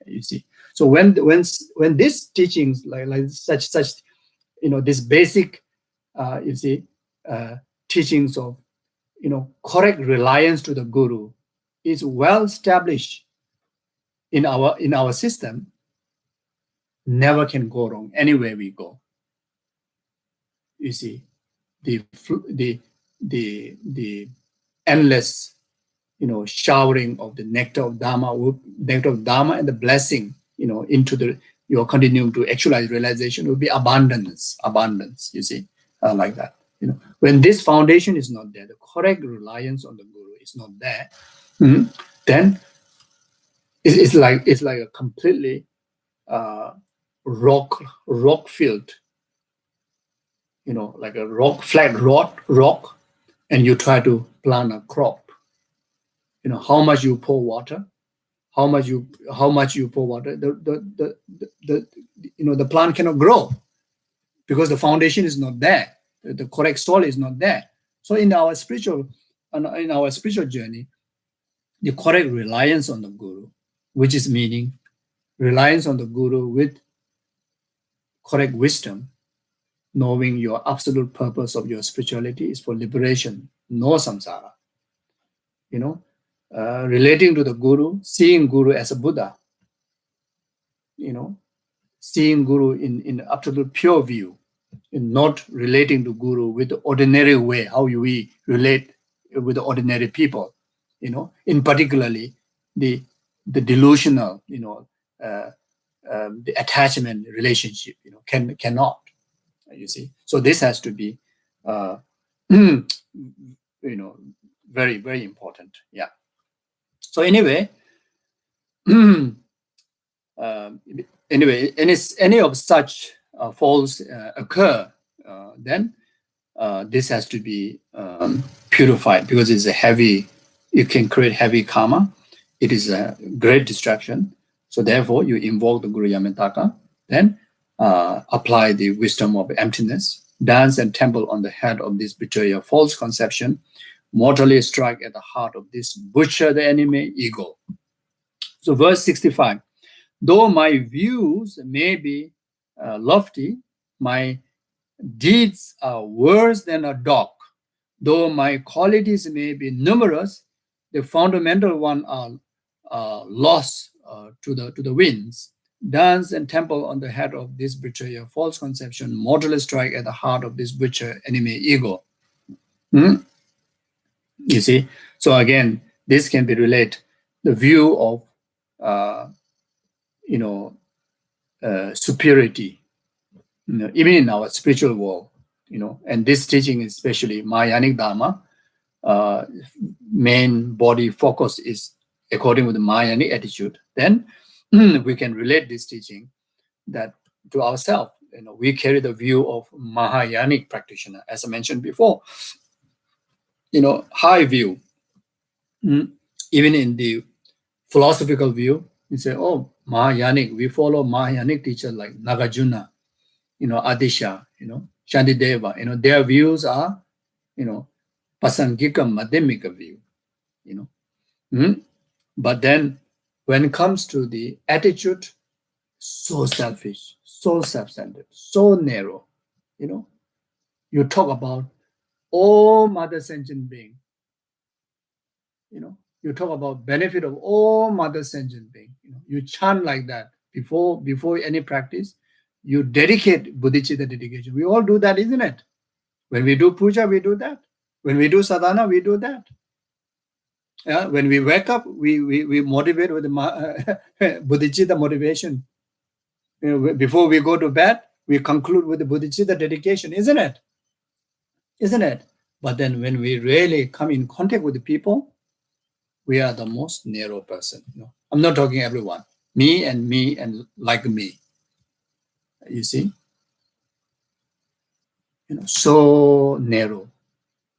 You see. So when these teachings like such this basic teachings of correct reliance to the Guru is well established in our system, never can go wrong anywhere we go. You see, the endless showering of the nectar of Dharma and the blessing, into your continuum to actualize realization will be abundance, you see, like that. When this foundation is not there, the correct reliance on the Guru is not there, then it's like a completely rock filled, like a flat rock, and you try to plant a crop. How much you pour water, how much you pour water, the plant cannot grow because the foundation is not there. The correct soil is not there. So in our spiritual journey, the correct reliance on the Guru, which is meaning reliance on the Guru with correct wisdom, knowing your absolute purpose of your spirituality is for liberation, no samsara. Relating to the Guru, seeing Guru as a Buddha, seeing Guru in absolute pure view, and not relating to Guru with the ordinary way, how we relate with the ordinary people, in particularly the delusional, the attachment relationship, cannot, you see. So this has to be, very, very important. Yeah. So anyway, any of such faults occur, then this has to be purified, because it's a heavy. It can create heavy karma. It is a great distraction. So therefore, you invoke the Guru Yamataka, then apply the wisdom of emptiness, dance and temple on the head of this betrayer, false conception, mortally strike at the heart of this butcher the enemy ego. So verse 65, though my views may be lofty, my deeds are worse than a dog. Though my qualities may be numerous, the fundamental one are lost to the winds. Dance and temple on the head of this betrayer, false conception, mortally strike at the heart of this butcher enemy ego. You see, so again, this can be related the view of superiority, even in our spiritual world, and this teaching, especially Mahayanic Dharma, main body focus is according with the Mayani attitude. Then we can relate this teaching that to ourselves. We carry the view of Mahayanic practitioner, as I mentioned before. High view. Even in the philosophical view, you say, oh, Mahayanic, we follow Mahayanic teachers like Nagarjuna, Atisha, Shantideva, their views are, Pasangika Madhyamika view, But then when it comes to the attitude, so selfish, so self-centered, so narrow, you talk about all other sentient being. You talk about benefit of all mother sentient being. You chant like that before any practice. You dedicate bodhicitta dedication. We all do that, isn't it? When we do puja, we do that. When we do sadhana, we do that. Yeah, when we wake up, we motivate with the bodhicitta motivation. Before we go to bed, we conclude with the bodhicitta dedication, isn't it? Isn't it? But then when we really come in contact with the people, we are the most narrow person. I'm not talking everyone. Me and like me. You see? So narrow.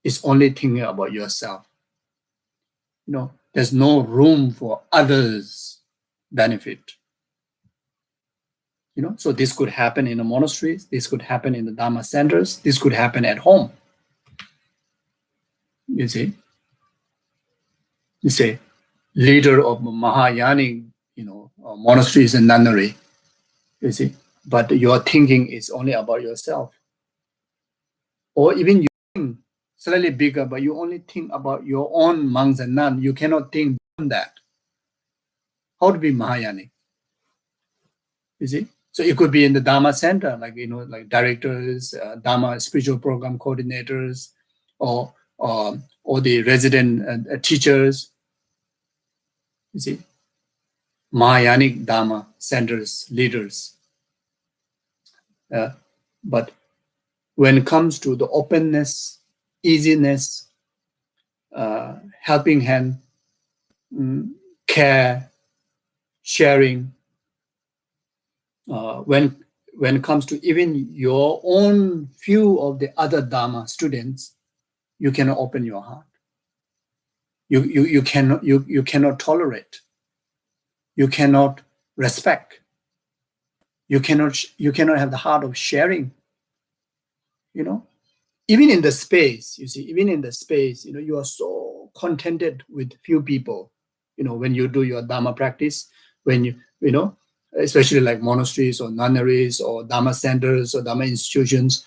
It's only thinking about yourself. There's no room for others' benefit. So this could happen in the monasteries, this could happen in the Dharma centers, this could happen at home. You see? You say, leader of Mahayanic, monasteries and nunnery. You see? But your thinking is only about yourself. Or even you think slightly bigger, but you only think about your own monks and nuns. You cannot think beyond that. How to be Mahayanic? You see? So it could be in the Dharma center, like directors, Dharma spiritual program coordinators, or the resident teachers. You see, Mahayanic Dharma centers leaders. But when it comes to the openness, easiness, helping hand, care, sharing, when it comes to even your own few of the other Dharma students, you cannot open your heart. You cannot tolerate. You cannot respect. You cannot have the heart of sharing. Even in the space, you are so contented with few people. When you do your Dharma practice, when you especially like monasteries or nunneries or Dharma centers or Dharma institutions,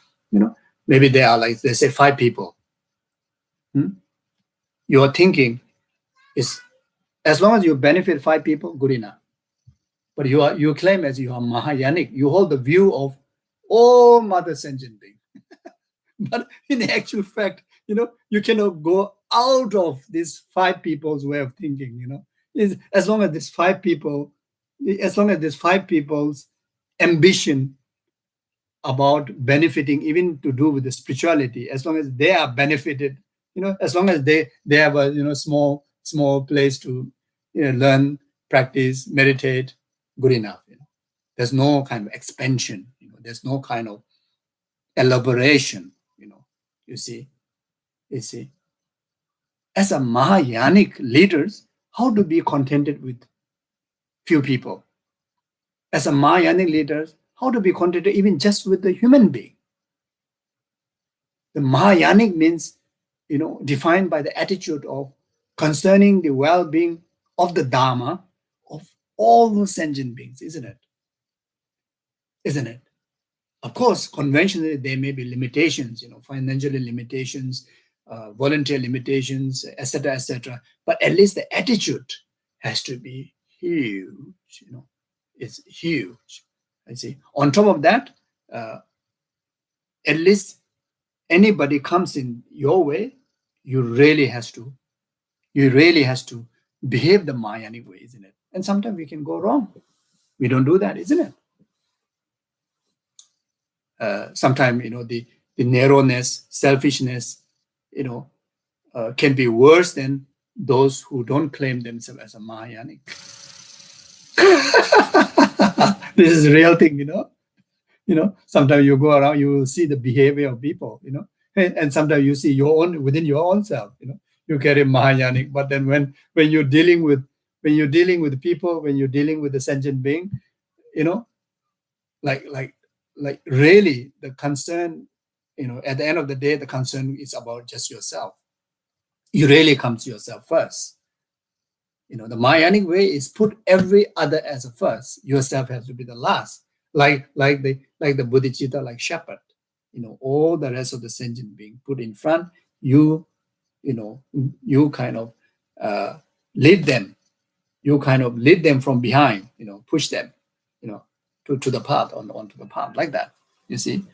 maybe there are like, let's say 5 people. Your thinking is, as long as you benefit 5 people, good enough. But you claim as you are Mahayanic, you hold the view of all mother sentient beings. But in actual fact, you cannot go out of these 5 people's way of thinking. As long as these 5 people's ambition about benefiting, even to do with the spirituality, as long as they are benefited, as long as they have a small place to learn, practice, meditate, good enough. There's no kind of expansion. There's no kind of elaboration. You see, as a Mahayanic leaders, how to be contented with few people? As a Mahayanic leaders, how to be contented even just with the human being? The Mahayanic means, defined by the attitude of concerning the well-being of the Dharma of all the sentient beings, isn't it? Isn't it? Of course, conventionally, there may be limitations, financial limitations, volunteer limitations, etc. But at least the attitude has to be huge. It's huge. I see. On top of that, at least anybody comes in your way, you really has to behave the Mahayanic way, isn't it? And sometimes we can go wrong. We don't do that, isn't it? Sometimes the narrowness, selfishness, can be worse than those who don't claim themselves as a Mahayanic. This is a real thing, Sometimes you go around, you will see the behavior of people, and sometimes you see within your own self, you carry Mahayanic, but then when you're dealing with people, when you're dealing with the sentient being, like really the concern, at the end of the day, the concern is about just yourself. You really come to yourself first. The Mahayanic way is put every other as a first. Yourself has to be the last. Like the bodhicitta, like shepherd. all the rest of the sentient being put in front. You kind of lead them. You kind of lead them from behind. Push them, to the path, onto the path, like that. You see.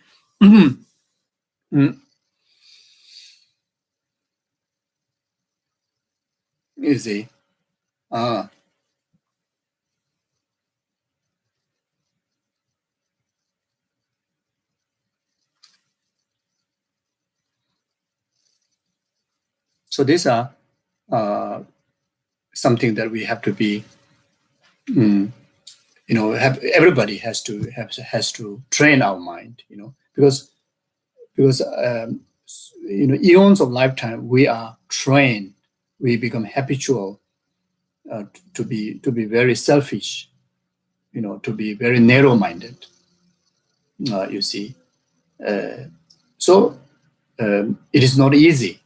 You see. So these are something that we have to be, everybody has to train our mind, because eons of lifetime we are trained, we become habitual to be very selfish, to be very narrow-minded. You see, so it is not easy.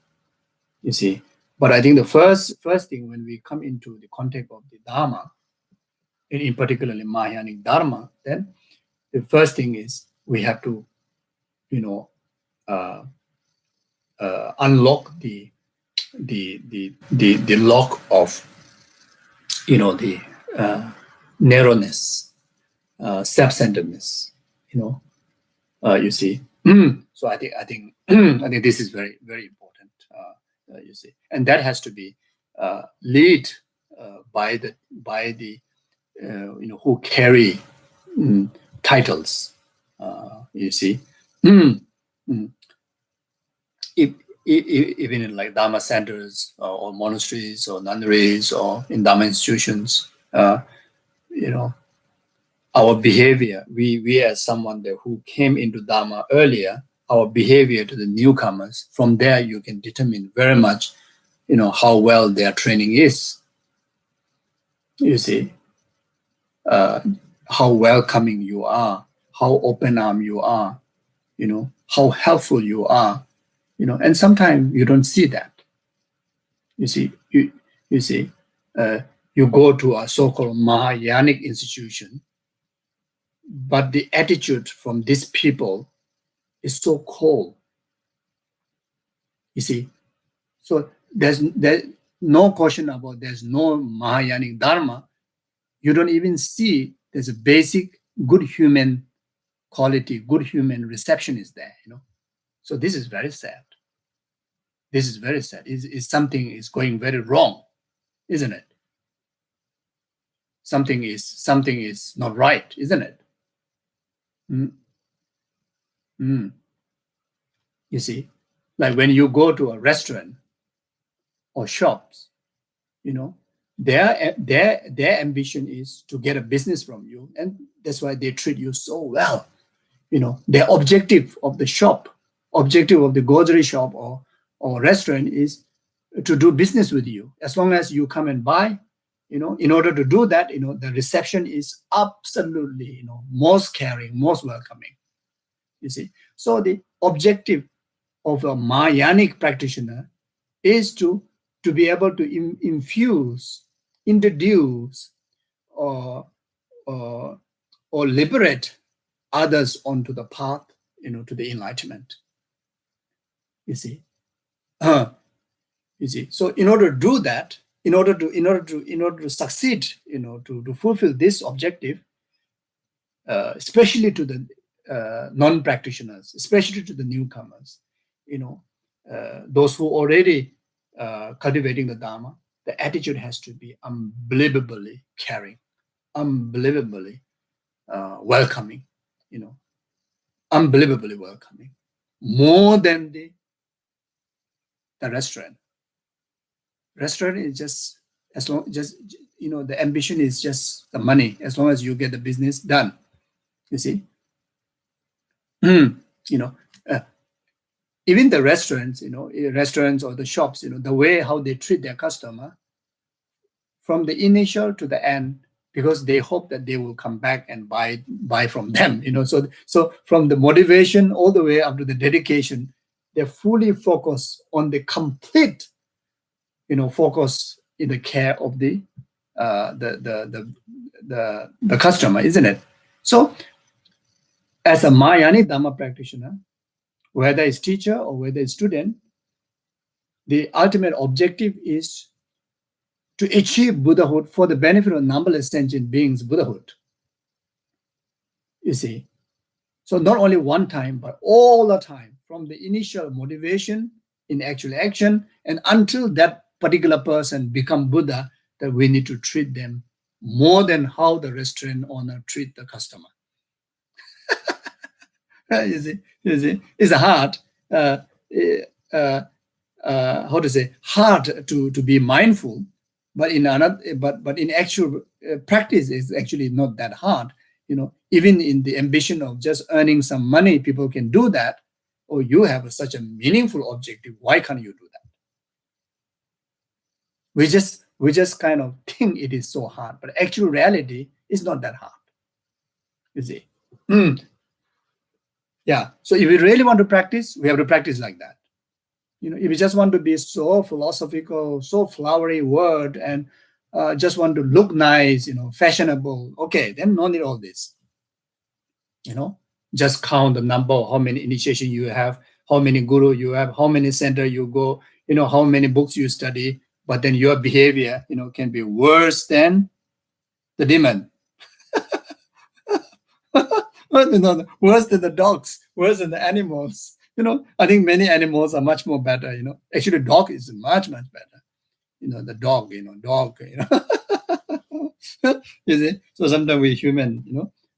You see, but I think the first thing when we come into the context of the Dharma, in particularly Mahayanic Dharma, then the first thing is we have to, unlock the lock of, the narrowness, self-centeredness. You see. So I think this is very, very important. You see, and that has to be led by the who carry titles. You see, even in like Dharma centers or monasteries or nunneries or in Dharma institutions, our behavior, we as someone who came into Dharma earlier, our behavior to the newcomers, from there you can determine very much, how well their training is. You see, how welcoming you are, how open-armed you are, how helpful you are, and sometimes you don't see that. You see, you see, you go to a so-called Mahayanic institution, but the attitude from these people is so cold. You see, so there's no question about there's no Mahayanic Dharma. You don't even see there's a basic good human quality, good human reception is there. So this is very sad. This is very sad. Is something is going very wrong, isn't it? Something is not right, isn't it? You see, like when you go to a restaurant or shops, their ambition is to get a business from you, and that's why they treat you so well. Their objective of the shop, objective of the grocery shop or restaurant is to do business with you. As long as you come and buy, in order to do that, the reception is absolutely, most caring, most welcoming. You see, so the objective of a Mahayanic practitioner is to be able to introduce, or liberate others onto the path, to the enlightenment. You see, So in order to do that, in order to succeed, to fulfill this objective, especially to the non-practitioners, especially to the newcomers, those who already cultivating the Dharma, the attitude has to be unbelievably caring, unbelievably welcoming, unbelievably welcoming, more than the restaurant. Restaurant is just the ambition is just the money. As long as you get the business done, you see. Even the restaurants, restaurants or the shops, the way how they treat their customer, from the initial to the end, because they hope that they will come back and buy from them. So from the motivation all the way up to the dedication, they're fully focused on the complete, focus in the care of the customer, isn't it? So as a Mahayanic Dharma practitioner, whether it's teacher or whether it's student, the ultimate objective is to achieve Buddhahood for the benefit of numberless sentient beings' Buddhahood. You see? So not only one time, but all the time, from the initial motivation in actual action and until that particular person become Buddha, that we need to treat them more than how the restaurant owner treat the customer. You see, it's hard. How to say, hard to be mindful, but in actual practice, it's actually not that hard. Even in the ambition of just earning some money, people can do that. Or you have such a meaningful objective. Why can't you do that? We just kind of think it is so hard, but actual reality is not that hard. You see. Yeah. So if we really want to practice, we have to practice like that. If you just want to be so philosophical, so flowery word, and just want to look nice, fashionable, okay, then no need all this. Just count the number of how many initiation you have, how many guru you have, how many center you go, how many books you study, but then your behavior, can be worse than the demon. Worse than the dogs, worse than the animals. I think many animals are much more better. Actually, dog is much better. The dog. You see. So sometimes we human.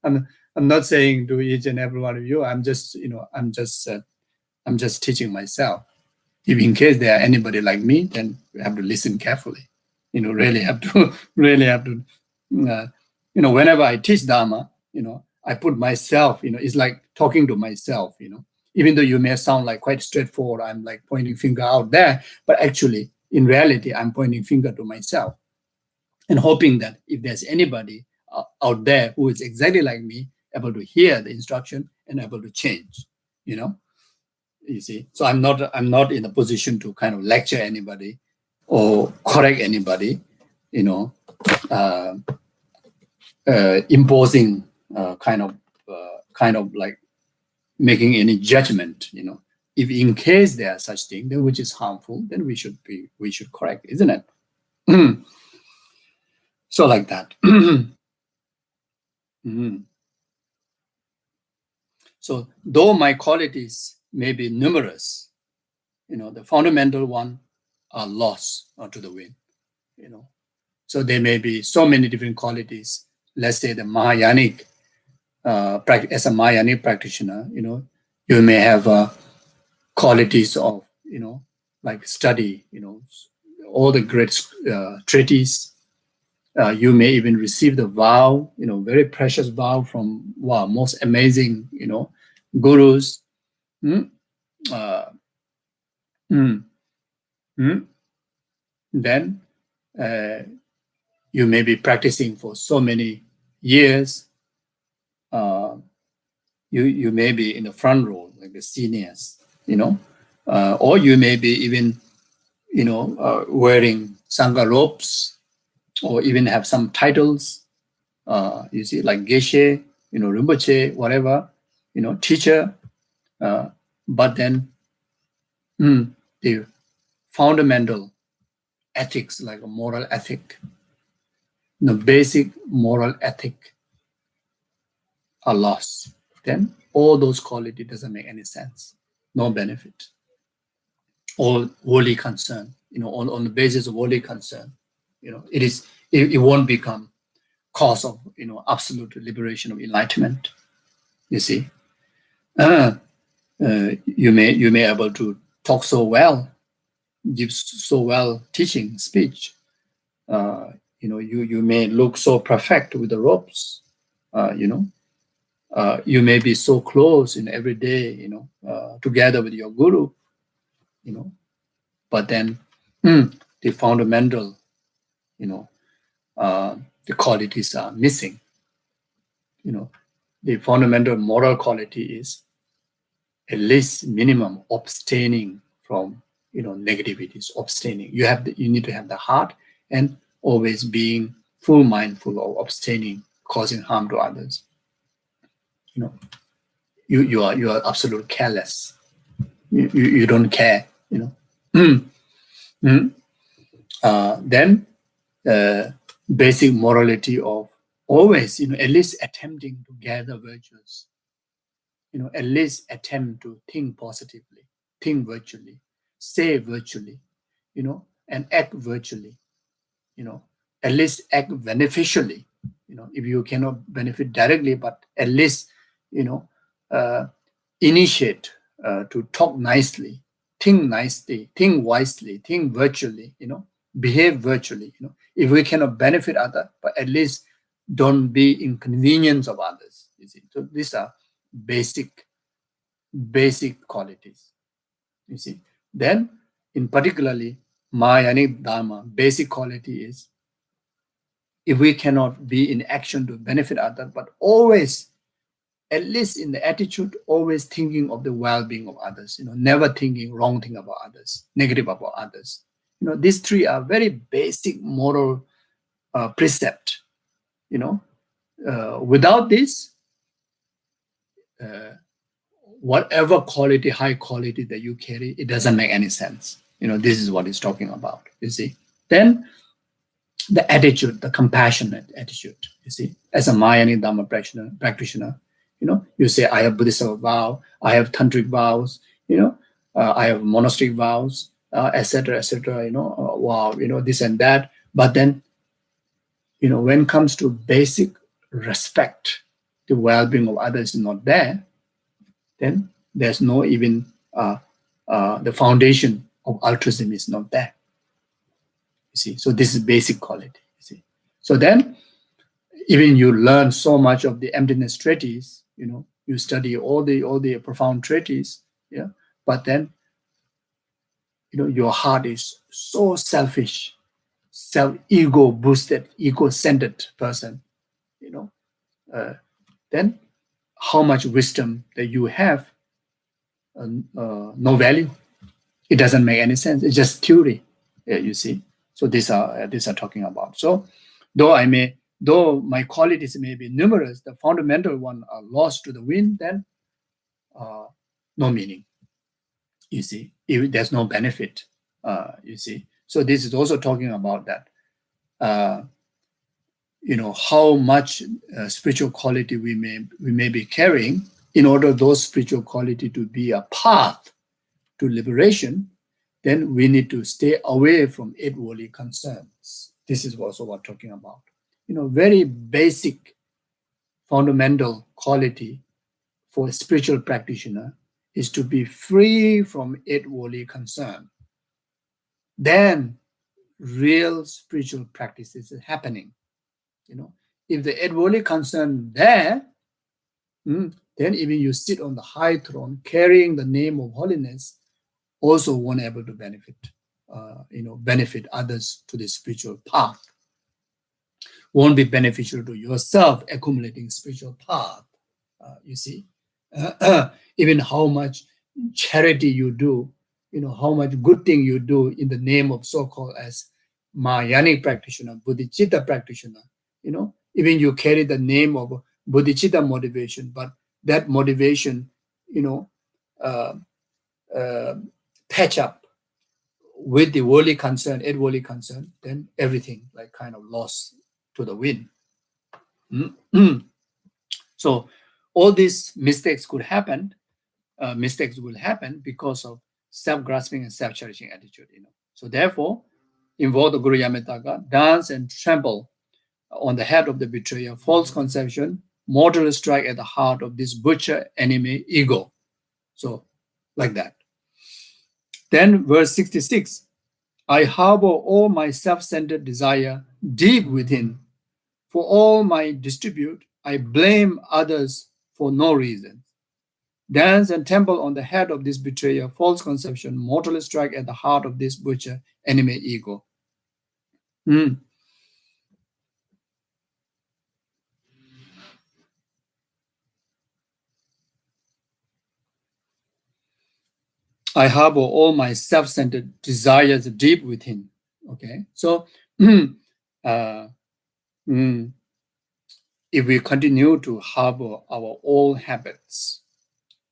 I'm not saying to each and every one of you. I'm just teaching myself. If in case there are anybody like me, then we have to listen carefully. Really have to. Whenever I teach Dharma, I put myself. It's like talking to myself. Even though you may sound like quite straightforward, I'm like pointing finger out there, but actually, in reality, I'm pointing finger to myself and hoping that if there's anybody out there who is exactly like me, able to hear the instruction and able to change, you see. So I'm not in a position to kind of lecture anybody or correct anybody, imposing kind of like making any judgment, If in case there are such thing, then which is harmful, then we should correct, isn't it? So like that. So though my qualities may be numerous, the fundamental one are lost to the wind, So there may be so many different qualities. Let's say the Mahayanic, as a Mahayanic practitioner, you may have qualities of, like study, all the great treatises. You may even receive the vow, very precious vow from most amazing, gurus. Then you may be practicing for so many years. You may be in the front row, like the seniors, or you may be even, wearing sangha robes, or even have some titles, you see, like Geshe, Rinpoche, whatever, teacher. But then the fundamental ethics, like a moral ethic, basic moral ethic are lost. Then all those qualities doesn't make any sense, no benefit. Or worldly concern, on the basis of worldly concern, it won't become cause of, absolute liberation of enlightenment. You see, you may able to talk so well, give so well teaching speech. You may look so perfect with the robes. You may be so close every day, together with your guru, but then the fundamental, the qualities are missing. The fundamental moral quality is at least minimum abstaining from, negativities, abstaining. You need to have the heart and always being full mindful of abstaining, causing harm to others. You are absolutely careless. You don't care, Then basic morality of always, at least attempting to gather virtues, at least attempt to think positively, think virtually, say virtually, and act virtually, at least act beneficially, if you cannot benefit directly, but at least, uh, initiate to talk nicely, think wisely, think virtually, behave virtually, if we cannot benefit others, but at least don't be inconvenience of others, you see. So these are basic qualities, you see. Then in particularly Mahayanic Dharma, basic quality is if we cannot be in action to benefit others, but always, at least in the attitude, always thinking of the well-being of others, never thinking wrong thing about others, negative about others. These three are very basic moral precept. Without this, whatever quality, high quality that you carry, it doesn't make any sense. This is what it's talking about, you see. Then the attitude, the compassionate attitude, you see. As a Mahayanic Dharma practitioner, you say, I have Buddhist vow, I have tantric vows, I have monastic vows, etc., etc., wow, this and that. But then, when it comes to basic respect, the well-being of others is not there, then there's no even, the foundation of altruism is not there. You see, so this is basic quality, you see. So then, even you learn so much of the emptiness treatise, you study all the profound treatise, yeah, but then, your heart is so selfish, ego boosted, ego-centered person, then how much wisdom that you have, no value. It doesn't make any sense. It's just theory, you see. So these are talking about. So though my qualities may be numerous, the fundamental one are lost to the wind, then no meaning, you see. If there's no benefit, you see. So this is also talking about that, how much spiritual quality we may be carrying in order those spiritual quality to be a path to liberation. Then we need to stay away from eight worldly concerns. This is also what we're talking about. Very basic, fundamental quality for a spiritual practitioner is to be free from eight worldly concern. Then real spiritual practice is happening. If the eight worldly concern there, then even you sit on the high throne carrying the name of holiness, also won't able to benefit, benefit others to the spiritual path. Won't be beneficial to yourself accumulating spiritual path. You see, even how much charity you do, how much good thing you do in the name of so-called as Mahayanic practitioner, Bodhicitta practitioner, even you carry the name of Bodhicitta motivation, but that motivation, patch up with the worldly concern, eight worldly concern, then everything like kind of lost to the wind. So all these mistakes could happen. Mistakes will happen because of self-grasping and self-cherishing attitude. So therefore, invoke the Guru Yametaka, dance and tremble on the head of the betrayer, false conception, mortally strike at the heart of this butcher enemy ego. So like that. Then verse 66, I harbor all my self-centered desire deep within. For all my dispute, I blame others for no reason. Dance and tremble on the head of this betrayer, false conception, mortally strike at the heart of this butcher enemy ego. I harbor all my self-centered desires deep within. Okay, so if we continue to harbor our old habits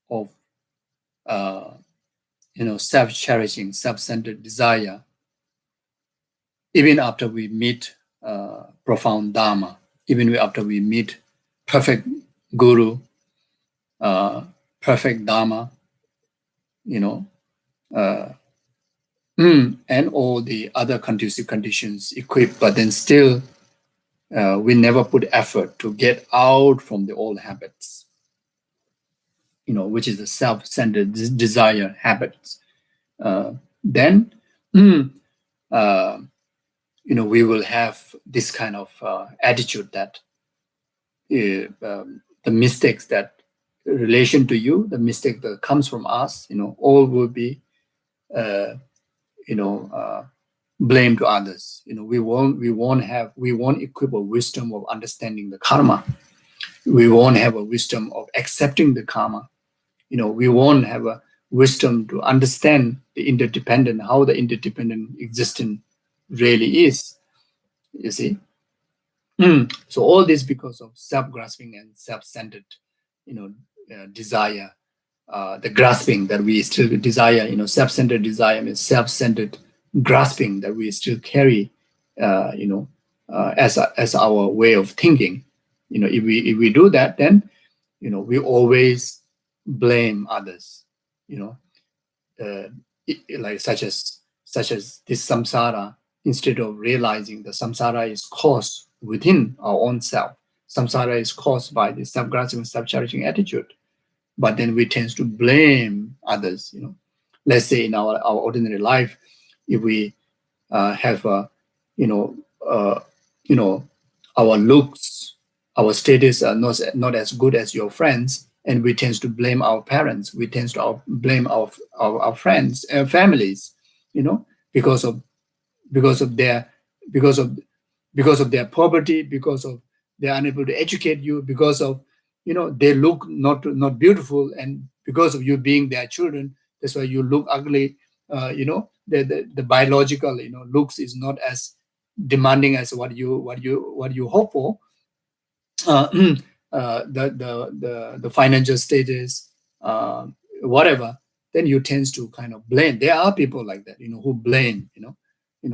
of self-cherishing, self-centered desire, even after we meet profound Dharma, even after we meet perfect Guru, perfect Dharma, and all the other conducive conditions equipped, but then still we never put effort to get out from the old habits, which is the self-centered desire habits. Then, we will have this kind of attitude that the mistakes that relation to you, the mistake that comes from us, all will be, blame to others. We won't equip a wisdom of understanding the karma. We won't have a wisdom of accepting the karma. We won't have a wisdom to understand the interdependent, how the interdependent existence really is. You see. So all this because of self-grasping and self-centered, desire. The grasping that we still desire, self-centered desire means self-centered grasping that we still carry, as our way of thinking. If we do that, then, we always blame others. Like such as this samsara. Instead of realizing the samsara is caused within our own self, samsara is caused by the self-grasping, self-cherishing attitude. But then we tend to blame others. Let's say in our ordinary life, if we have our looks, our status are not as good as your friends, and we tend to blame our parents, we tend to blame our friends, families, because of their poverty, because of they're unable to educate you, because of they look not beautiful, and because of you being their children, that's why you look ugly. The biological looks is not as demanding as what you hope for. The financial status, whatever, then you tend to kind of blame. There are people like that, who blame.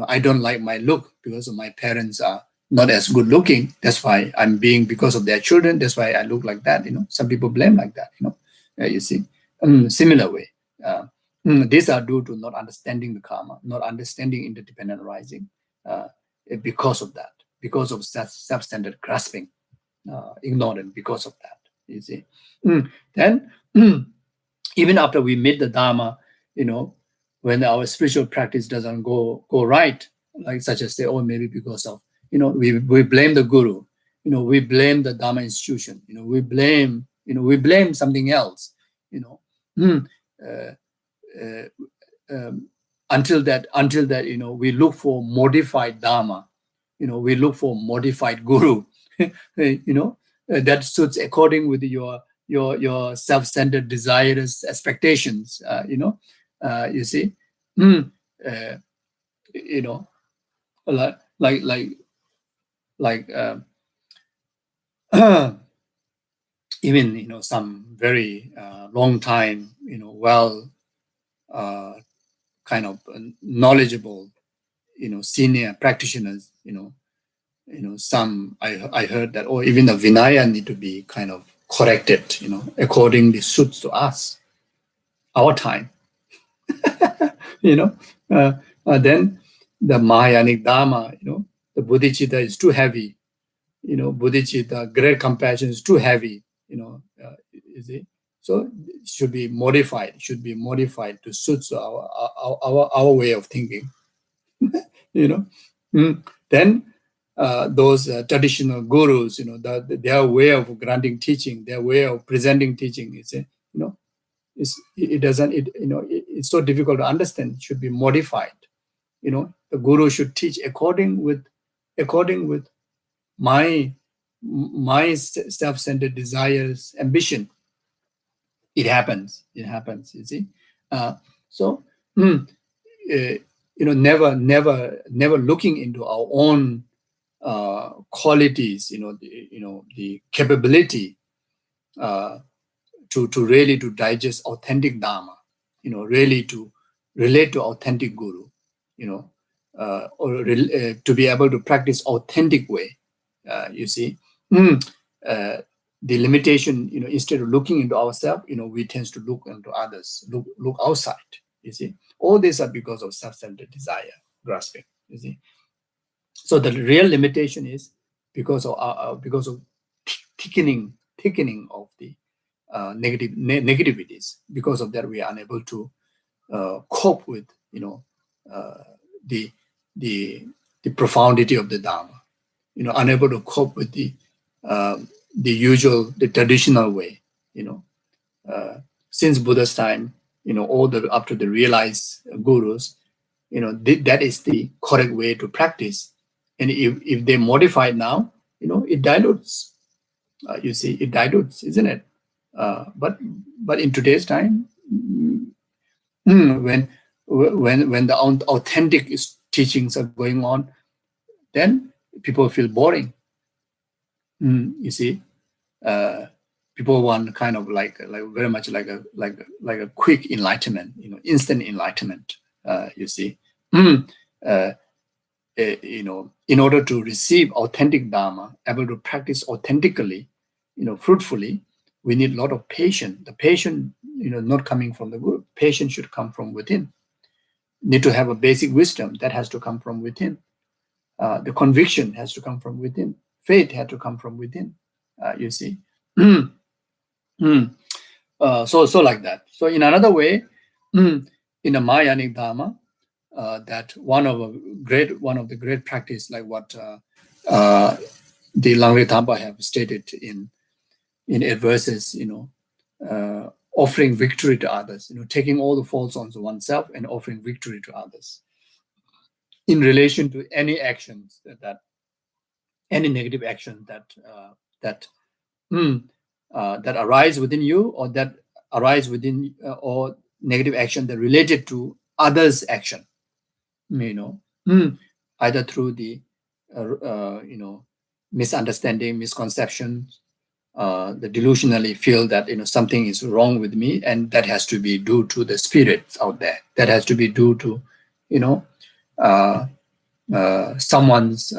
I don't like my look because of my parents are not as good looking. That's why I'm being, because of their children. That's why I look like that. Some people blame like that. You see, similar way. These are due to not understanding the karma, not understanding interdependent arising. Because of that, because of self-centered grasping, ignorant because of that. You see, then even after we meet the Dharma, when our spiritual practice doesn't go right, like such as say, oh, maybe because of, we blame the Guru, we blame the Dharma institution, we blame something else, until that, we look for modified Dharma, we look for modified Guru, that suits according with your self-centered desires, expectations, you see, like even some very long time, well, kind of knowledgeable, senior practitioners, some I heard that, or even the Vinaya need to be kind of corrected, accordingly suits to us, our time. Then the Mahayanic Dharma, the Bodhicitta is too heavy. Bodhicitta, great compassion is too heavy. You see, so it should be modified. To suit our way of thinking. Then those traditional gurus, their way of granting teaching, their way of presenting teaching, it's so difficult to understand. It should be modified. The guru should teach according with my self-centered desires, ambition. It happens. You see. So never looking into our own qualities. The capability to really to digest authentic Dharma. really to relate to authentic guru, or to be able to practice authentic way. You see, the limitation, instead of looking into ourselves, we tend to look into others, look outside. You see, all these are because of self-centered desire, grasping. You see, so the real limitation is because of thickening of the negativities. Because of that, we are unable to cope with the the profundity of the Dharma. Unable to cope with the traditional way. Since Buddha's time, all the up to the realized gurus, that is the correct way to practice. And if they modify it now, it dilutes. You see, it dilutes, isn't it? But in today's time, when the authentic teachings are going on, then people feel boring. You see, people want kind of like very much like a quick enlightenment, instant enlightenment. You see, in order to receive authentic Dharma, able to practice authentically, fruitfully, we need a lot of patience. The patience, not coming from the guru. Patience should come from within. Need to have a basic wisdom that has to come from within. The conviction has to come from within. Faith has to come from within. You see, so like that. So in another way, in the Mahayanic Dharma, that one of the great practice, like what the Langri Thampa have stated in verses, offering victory to others, taking all the faults onto oneself and offering victory to others in relation to any actions that any negative action that arise within you, or that arise within or negative action that related to others' action, either through the misunderstanding, misconceptions, the delusionally feel that something is wrong with me, and that has to be due to the spirits out there. That has to be due to someone's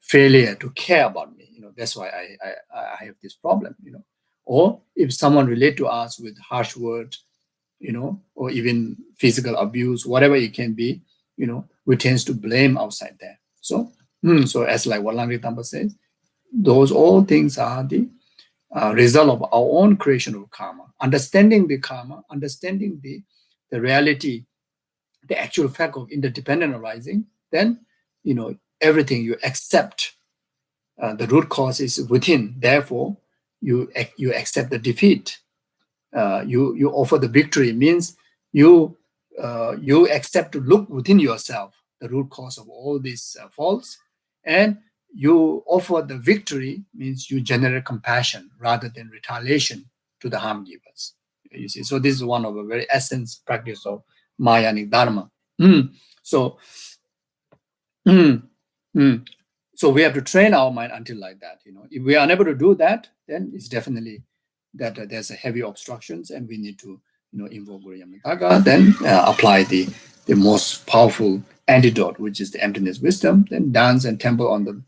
failure to care about me. That's why I have this problem. Or if someone relate to us with harsh words, or even physical abuse, whatever it can be, we tend to blame outside there. So as like what Langri Thampa says, those all things are the result of our own creation of karma. Understanding the karma, understanding the reality, the actual fact of interdependent arising, then everything you accept. The root cause is within. Therefore, you accept the defeat. You offer the victory. Means you accept to look within yourself, the root cause of all these faults, and you offer the victory. Means you generate compassion rather than retaliation to the harm givers. You see, so this is one of the very essence practice of Mahayanic Dharma. So we have to train our mind until like that. If we are unable to do that, then it's definitely that there's a heavy obstructions, and we need to invoke Guruyamitaga, then apply the most powerful antidote, which is the emptiness wisdom, then dance and temple on the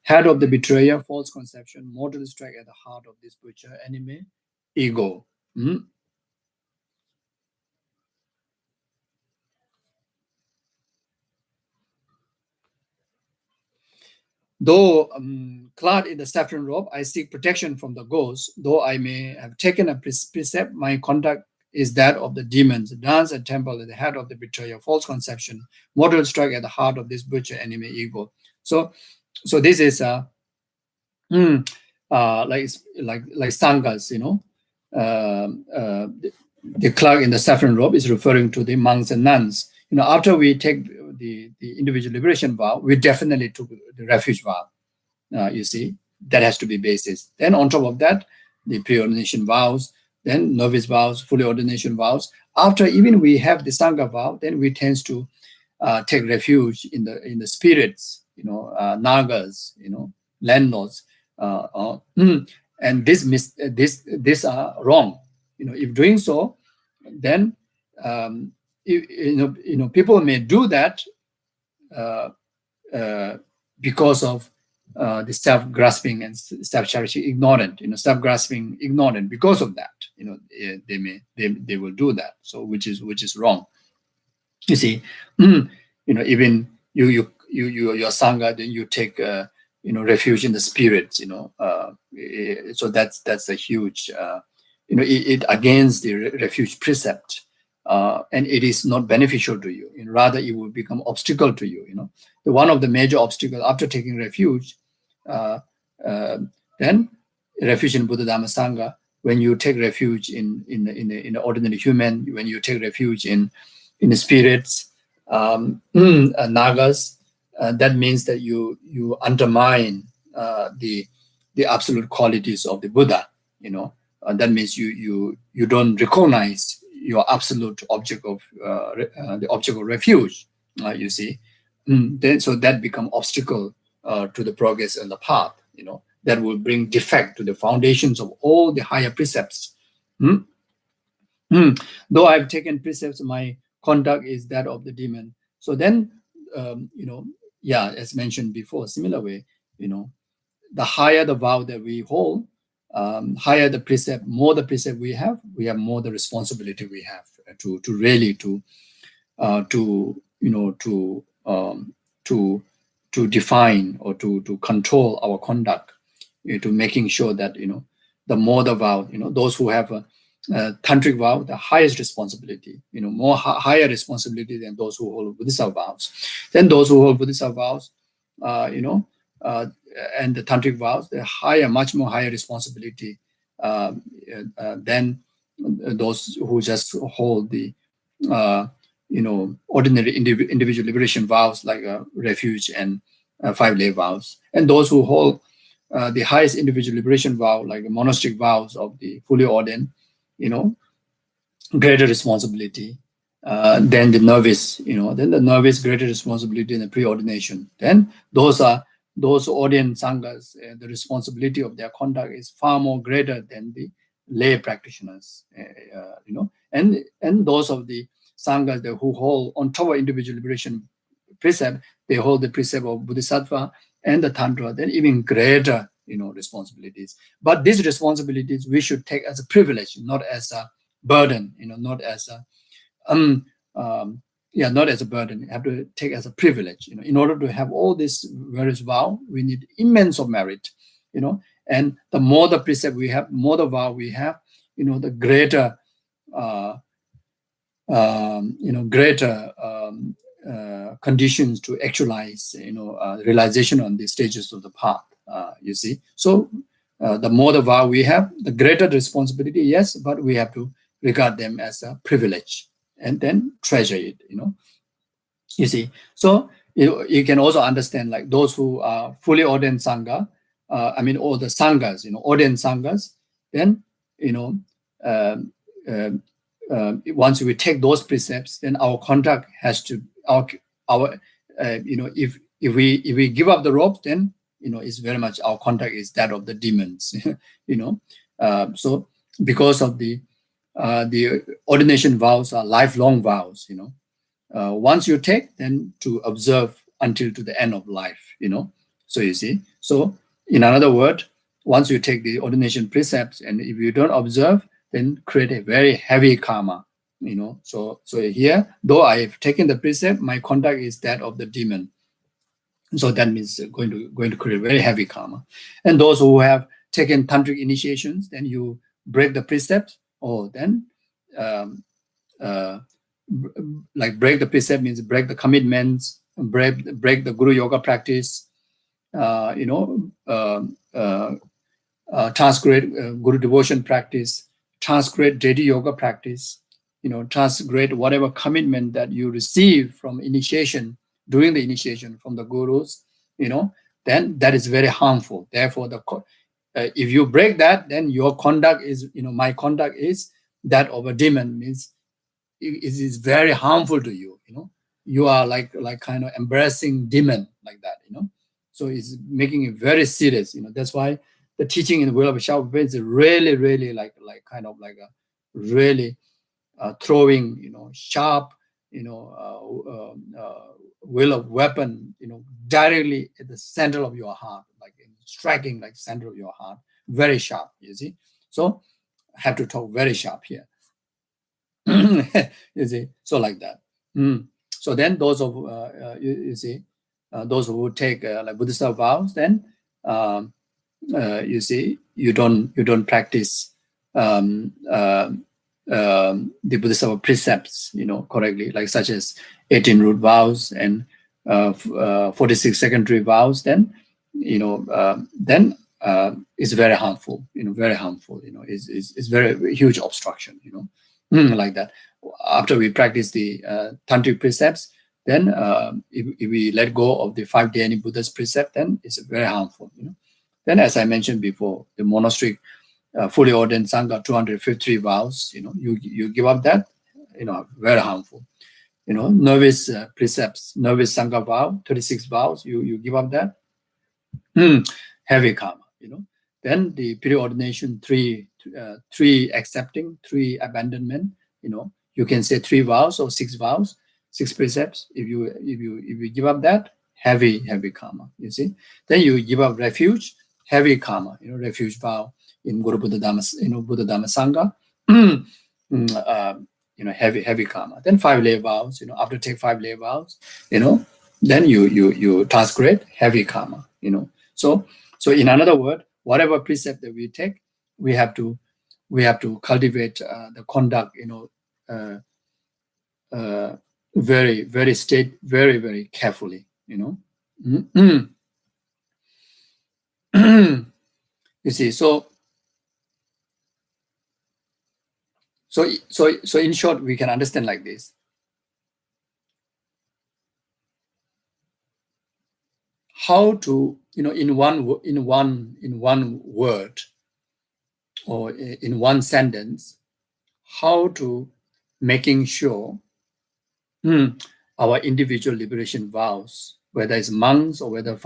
head of the betrayer, false conception, mortal strike at the heart of this butcher, enemy, ego. Though clad in the saffron robe, I seek protection from the ghosts. Though I may have taken a precept, my conduct is that of the demons. Dance and temple at the head of the betrayer, false conception, mortal strike at the heart of this butcher, enemy, ego. So this is like sanghas. The clerk in the saffron robe is referring to the monks and nuns. After we take the individual liberation vow, we definitely took the refuge vow. You see, that has to be basis. Then on top of that, the pre-ordination vows, then novice vows, fully ordination vows. After even we have the sangha vow, then we tend to take refuge in the spirits, nagas, landlords, and this are wrong. If doing so, then people may do that because of the self-grasping and self-charity ignorant, self-grasping ignorant. Because of that, they will do that. So which is wrong. You see, even your sangha, then you take refuge in the spirit. So that's a huge it against the refuge precept, and it is not beneficial to you. And rather, it will become obstacle to you. One of the major obstacles after taking refuge, then refuge in Buddha Dhamma Sangha. When you take refuge in the ordinary human, when you take refuge in the spirits, nagas, that means that you undermine the absolute qualities of the Buddha. That means you don't recognize your absolute object of the object of refuge. You see, then so that become obstacle to the progress and the path. That will bring defect to the foundations of all the higher precepts. Though I've taken precepts, my conduct is that of the demon. So then, as mentioned before, similar way, the higher the vow that we hold, higher the precept, more the precept we have more the responsibility we have to define or to control our conduct, to making sure that the more the vow, those who have a tantric vow, the highest responsibility, more higher responsibility than those who hold Buddhist vows. Then those who hold Buddhist vows, and the tantric vows, the much more higher responsibility than those who just hold the ordinary individual liberation vows like refuge and 5-lay vows. And those who hold the highest individual liberation vow, like the monastic vows of the fully ordained, greater responsibility than the novice. Then the novice greater responsibility in the preordination. Then those ordained sanghas, the responsibility of their conduct is far more greater than the lay practitioners. And those of the sanghas who hold on top of individual liberation precept, they hold the precept of Bodhisattva and the Tantra, then even greater, responsibilities. But these responsibilities we should take as a privilege, not as a burden, not as a not as a burden. You have to take as a privilege. In order to have all these various vow, we need immense of merit. And the more the precept we have, more the vow we have, the greater conditions to actualize, realization on the stages of the path. You see, so the more the vow we have, the greater the responsibility. Yes, but we have to regard them as a privilege and then treasure it. You see, so you can also understand like those who are fully ordained sangha. All the sanghas, ordained sanghas. Then once we take those precepts, then our conduct has to if we give up the rope, then it's very much our conduct is that of the demons. So because of the ordination vows are lifelong vows. Once you take, then to observe until to the end of life. So you see, so in another word, once you take the ordination precepts, and if you don't observe, then create a very heavy karma. So here, though I have taken the precept, my conduct is that of the demon. So that means going to create very heavy karma. And those who have taken tantric initiations, then you break the precept, then like break the precept means break the commitments, break the guru yoga practice, transgrade guru devotion practice, transgrade deity yoga practice, transgrade whatever commitment that you receive from initiation, during the initiation from the gurus, then that is very harmful. Therefore, if you break that, then your conduct is, my conduct is that of a demon, means it is very harmful to you. You are like kind of embarrassing demon like that. So it's making it very serious. That's why the teaching in the Will of Shabbat is really, really like kind of like a really throwing, sharp, will of weapon, directly at the center of your heart, like striking like center of your heart, very sharp, you see. So I have to talk very sharp here. You see, so like that. So then those of you see, those who take like Buddhist vows, then you see, you don't practice the Buddhist precepts, correctly, like such as 18 root vows and 46 secondary vows. Then then it's very harmful. Very harmful. It's very huge obstruction. Like that. After we practice the tantric precepts, then if we let go of the 5 Dhyani Buddhist precept, then it's very harmful. Then, as I mentioned before, the monastic fully ordained sangha 253 vows. You give up that, very harmful. Novice precepts, novice sangha vow 36 vows. You give up that, heavy karma. Then the preordination 3 accepting, 3 abandonment. You can say 3 vows or 6 vows, 6 precepts. If you give up that, heavy karma. You see. Then you give up refuge, heavy karma. Refuge vow in Guru Buddha Dhamma, Buddha Dhamma Sangha. Heavy karma. Then 5 lay vows. After take 5 lay vows, then you transgress, heavy karma. So in another word, whatever precept that we take, we have to cultivate the conduct, very, very very, very carefully, You see, so in short, we can understand like this. How to, in one word or in one sentence, how to making sure our individual liberation vows, whether it's monks or whether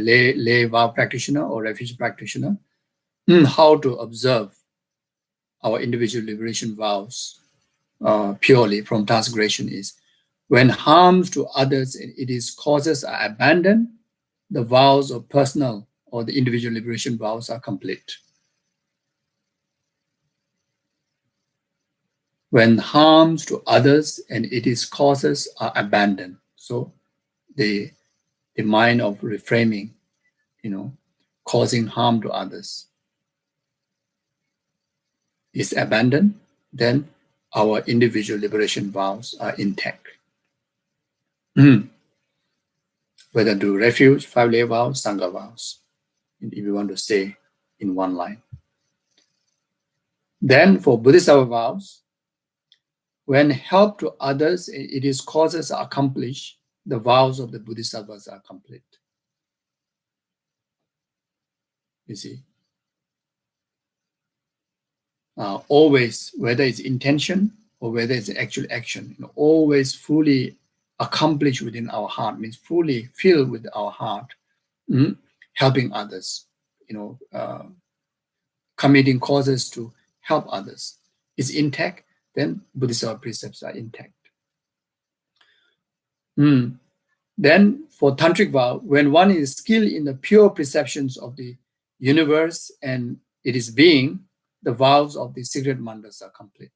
lay vow practitioner or refuge practitioner, how to observe our individual liberation vows purely from transgression is when harms to others and its causes are abandoned, the vows of personal or the individual liberation vows are complete. When harms to others and its causes are abandoned. So the mind of reframing, causing harm to others is abandoned, then our individual liberation vows are intact. Whether to refuge, 5 lay vows, sangha vows, if you want to say in one line. Then for Buddhist vows, when help to others and its causes are accomplished, the vows of the Bodhisattvas are complete. You see, always, whether it's intention or whether it's actual action, always fully accomplished within our heart, means fully filled with our heart, helping others, committing causes to help others is intact, then Buddhist precepts are intact. Then for tantric vow, when one is skilled in the pure perceptions of the universe and it is being, the vows of the secret mantras are complete.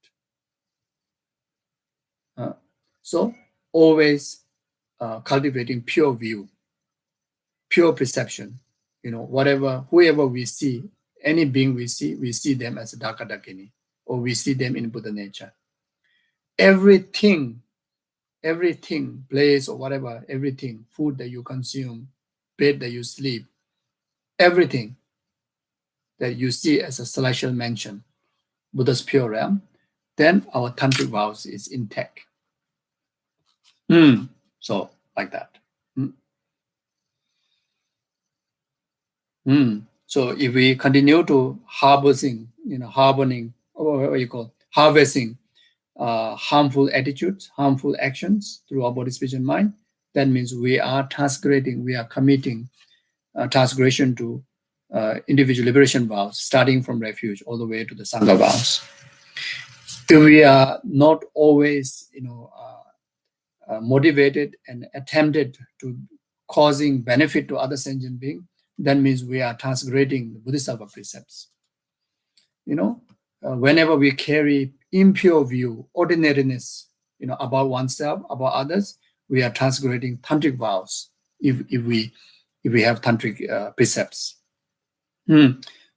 So always cultivating pure view, pure perception. Whoever we see, any being we see them as a Dakadakini, or we see them in Buddha nature. Everything, place or whatever, everything, food that you consume, bed that you sleep, everything that you see as a celestial mansion, Buddha's pure realm, then our tantric vows is intact. So like that. So if we continue to harboring, or what you call harvesting harmful attitudes, harmful actions through our body, speech, and mind, that means we are transgressing, we are committing transgression to individual liberation vows, starting from refuge all the way to the sangha vows. if we are not always, motivated and attempted to causing benefit to other sentient beings, that means we are transgressing the Bodhisattva precepts. Whenever we carry impure view, ordinariness, about oneself, about others, we are transgressing tantric vows. If we have tantric precepts.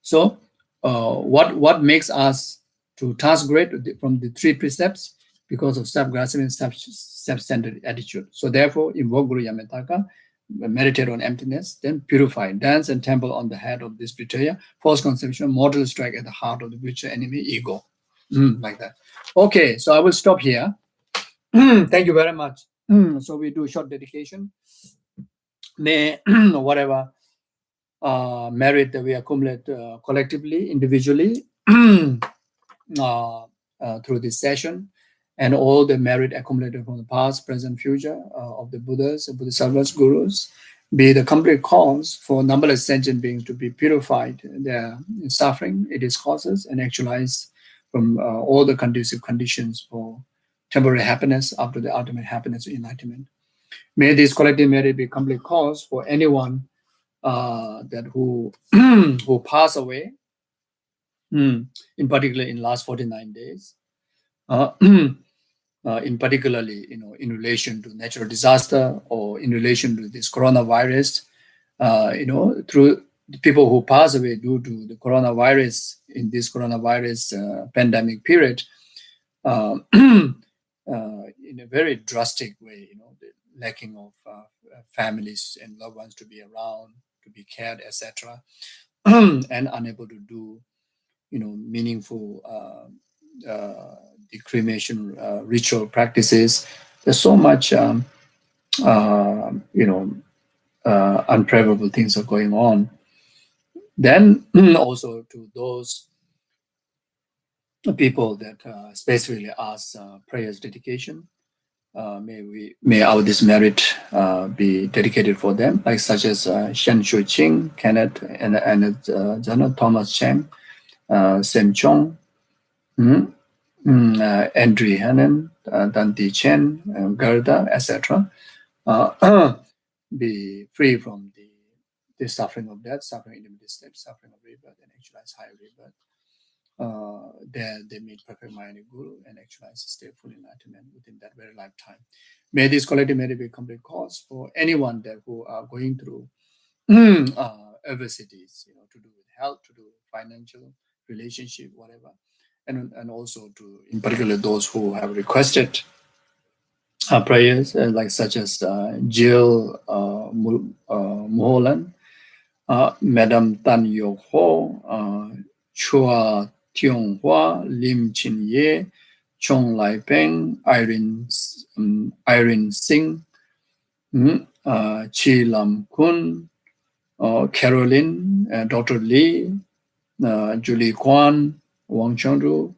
So, what makes us to transgress from the three precepts? Because of self-grasping and self-centered attitude. So therefore, invoke Guru Yamataka, meditate on emptiness, then purify, dance and temple on the head of this betrayer, false conception, mortal strike at the heart of the future enemy, ego. Like that. Okay, so I will stop here. Thank you very much. So we do short dedication. May whatever merit that we accumulate collectively, individually, through this session, and all the merit accumulated from the past, present, future of the Buddhas, the Bodhisattvas, Gurus, be the complete cause for numberless sentient beings to be purified, their suffering, its causes, and actualized from all the conducive conditions for temporary happiness after the ultimate happiness or enlightenment. May this collective merit be complete cause for anyone who pass away, in particular in last 49 days. In particularly, in relation to natural disaster or in relation to this coronavirus, through the people who pass away due to the coronavirus in this coronavirus pandemic period, in a very drastic way, the lacking of families and loved ones to be around, to be cared, etc., and unable to do, meaningful the cremation ritual practices. There's so much, unfavorable things are going on. Then also to those people that specifically ask prayers dedication, may our this merit be dedicated for them, like such as Shen Shui Ching, Kenneth, and Jana, Thomas Cheng, Sem Chong, Andrew Hannon, Dante Chen, Gerda, etc. Be free from the suffering of death, suffering in the state, suffering of rebirth, and actualize higher rebirth. There they meet perfect Mayani Guru and actualize state full enlightenment within that very lifetime. May this collective merit be a complete cause for anyone that who are going through adversities, to do with health, to do with financial, relationship, whatever. And also to, in particular, those who have requested prayers, like such as Jill Moholan, Madam Tan Yok Ho, Chua Tiong Hua, Lim Chin Ye, Chong Lai Peng, Irene Singh, Chi Lam Kun, Caroline, Dr. Lee, Julie Kwan, Wang Chengdu,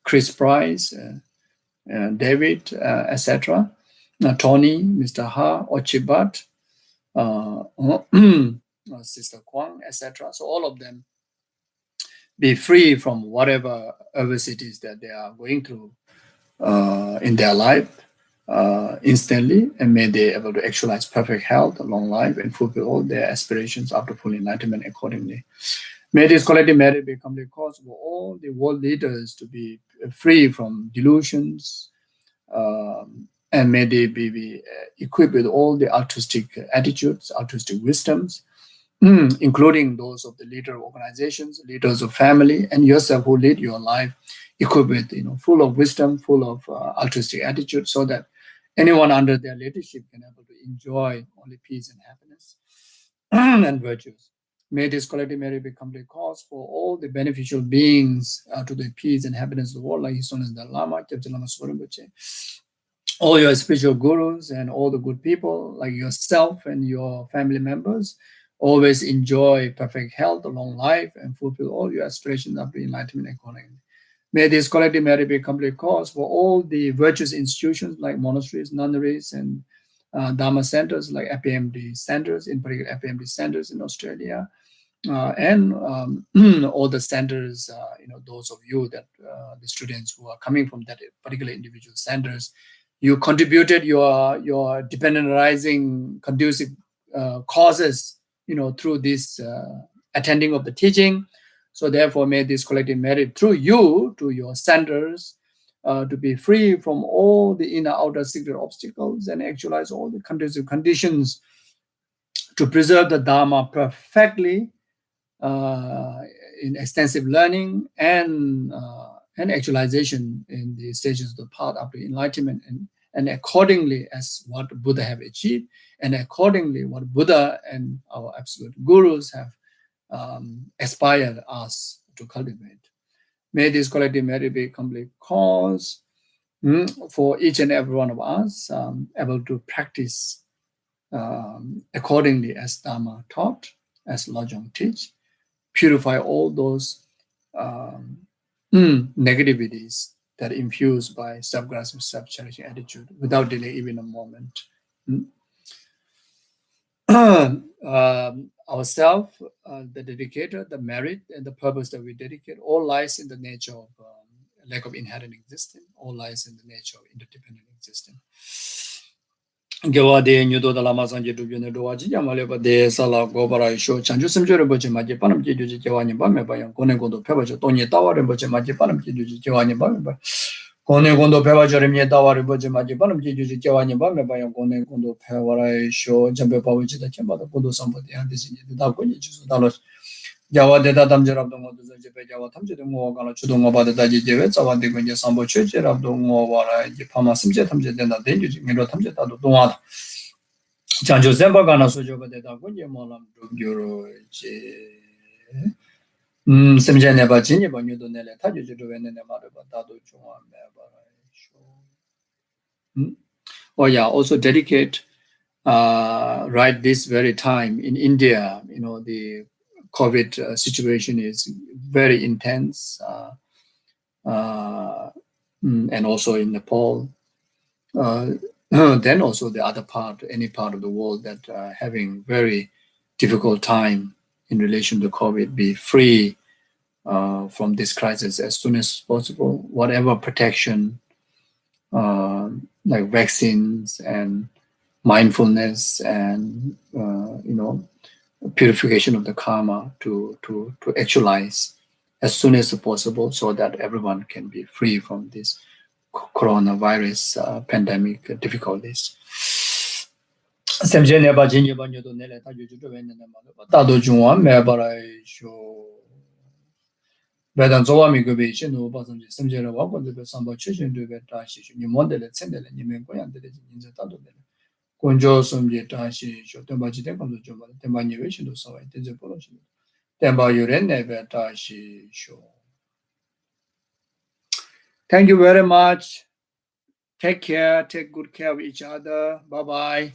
Chris Price, David, etc., Tony, Mr. Ha, Ochibat, Sister Kwang, etc. So all of them be free from whatever adversities that they are going through in their life instantly, and may they be able to actualize perfect health, long life, and fulfill all their aspirations after full enlightenment accordingly. May this collective merit be complete cause for all the world leaders to be free from delusions, and may they be equipped with all the altruistic attitudes, altruistic wisdoms, including those of the leader of organizations, leaders of family, and yourself who lead your life, equipped with, full of wisdom, full of altruistic attitude, so that anyone under their leadership can be able to enjoy only peace and happiness and virtues. May this collective merit be complete cause for all the beneficial beings to the peace and happiness of the world, like His Holiness the Lama, Lama all your spiritual gurus and all the good people, like yourself and your family members, always enjoy perfect health, a long life, and fulfill all your aspirations after enlightenment accordingly. May this collective merit be a complete cause for all the virtuous institutions like monasteries, nunneries, and Dharma centers like FAMD centers, in particular FAMD centers in Australia, and all the centers, those of you that the students who are coming from that particular individual centers, you contributed your dependentizing conducive causes, through this attending of the teaching. So therefore, may this collective merit through you to your centers to be free from all the inner outer secret obstacles and actualize all the conducive conditions to preserve the Dharma perfectly in extensive learning and actualization in the stages of the path after enlightenment, and accordingly as what Buddha have achieved, and accordingly what Buddha and our absolute gurus have aspired us to cultivate. May this collective merit be complete cause for each and every one of us able to practice accordingly as Dharma taught, as Lojong teach, purify all those negativities that infused by self-grasping, self-cherishing attitude without delay even a moment. Ourselves, the dedicator, the merit, and the purpose that we dedicate, all lies in the nature of lack of inherent existence, all lies in the nature of interdependent existence. Gewade nyudo da lama sanje dubyo ne dowa ji yamale ba de sala gobara sho chanju simjore boche maji panam ji juji jewani ba me ba yang kone gondo peba jo tonye taware boche maji panam ji juji jewani ba me ba kone gondo peba jo remye taware boche maji panam ji juji jewani ba me ba yang kone gondo peba sho jambe pa wuji da chamba da gondo sambo de ande ji da ko ni juso da lo Jawa deda damjerab do ngodo je pe jawa tamje de ngo gala chudo ngo ba de da ji jewe zawa de gonje sambo cheje rab do ngo wara ji pama simje tamje de na de ji ngiro tamje da do wa janjo zemba gana sojo ba de da gonje molam do gyoro je simje ne ba jinje ba nyodo ne le ta ju ju do ne ne ma do ba da do chungwa me ba sho oh yeah, also dedicate right this very time in India, the COVID situation is very intense, and also in Nepal. Then also the other part, any part of the world that are having very difficult time in relation to COVID, be free from this crisis as soon as possible. Whatever protection, like vaccines and mindfulness and purification of the karma to actualize as soon as possible, so that everyone can be free from this coronavirus pandemic difficulties. Bedan zowa mi gobe shi no ba sam semjera wa ko de samba chushin de be ta shi ni modele tsendele ni men ko yan de ni za ta do de konjo somje ta shi sho de ba ji de kam jo ba de ba ni we shi do so wa de je po lo shi de ba yu re ne be ta shi sho. Thank you very much. Take care. Take good care of each other. Bye bye.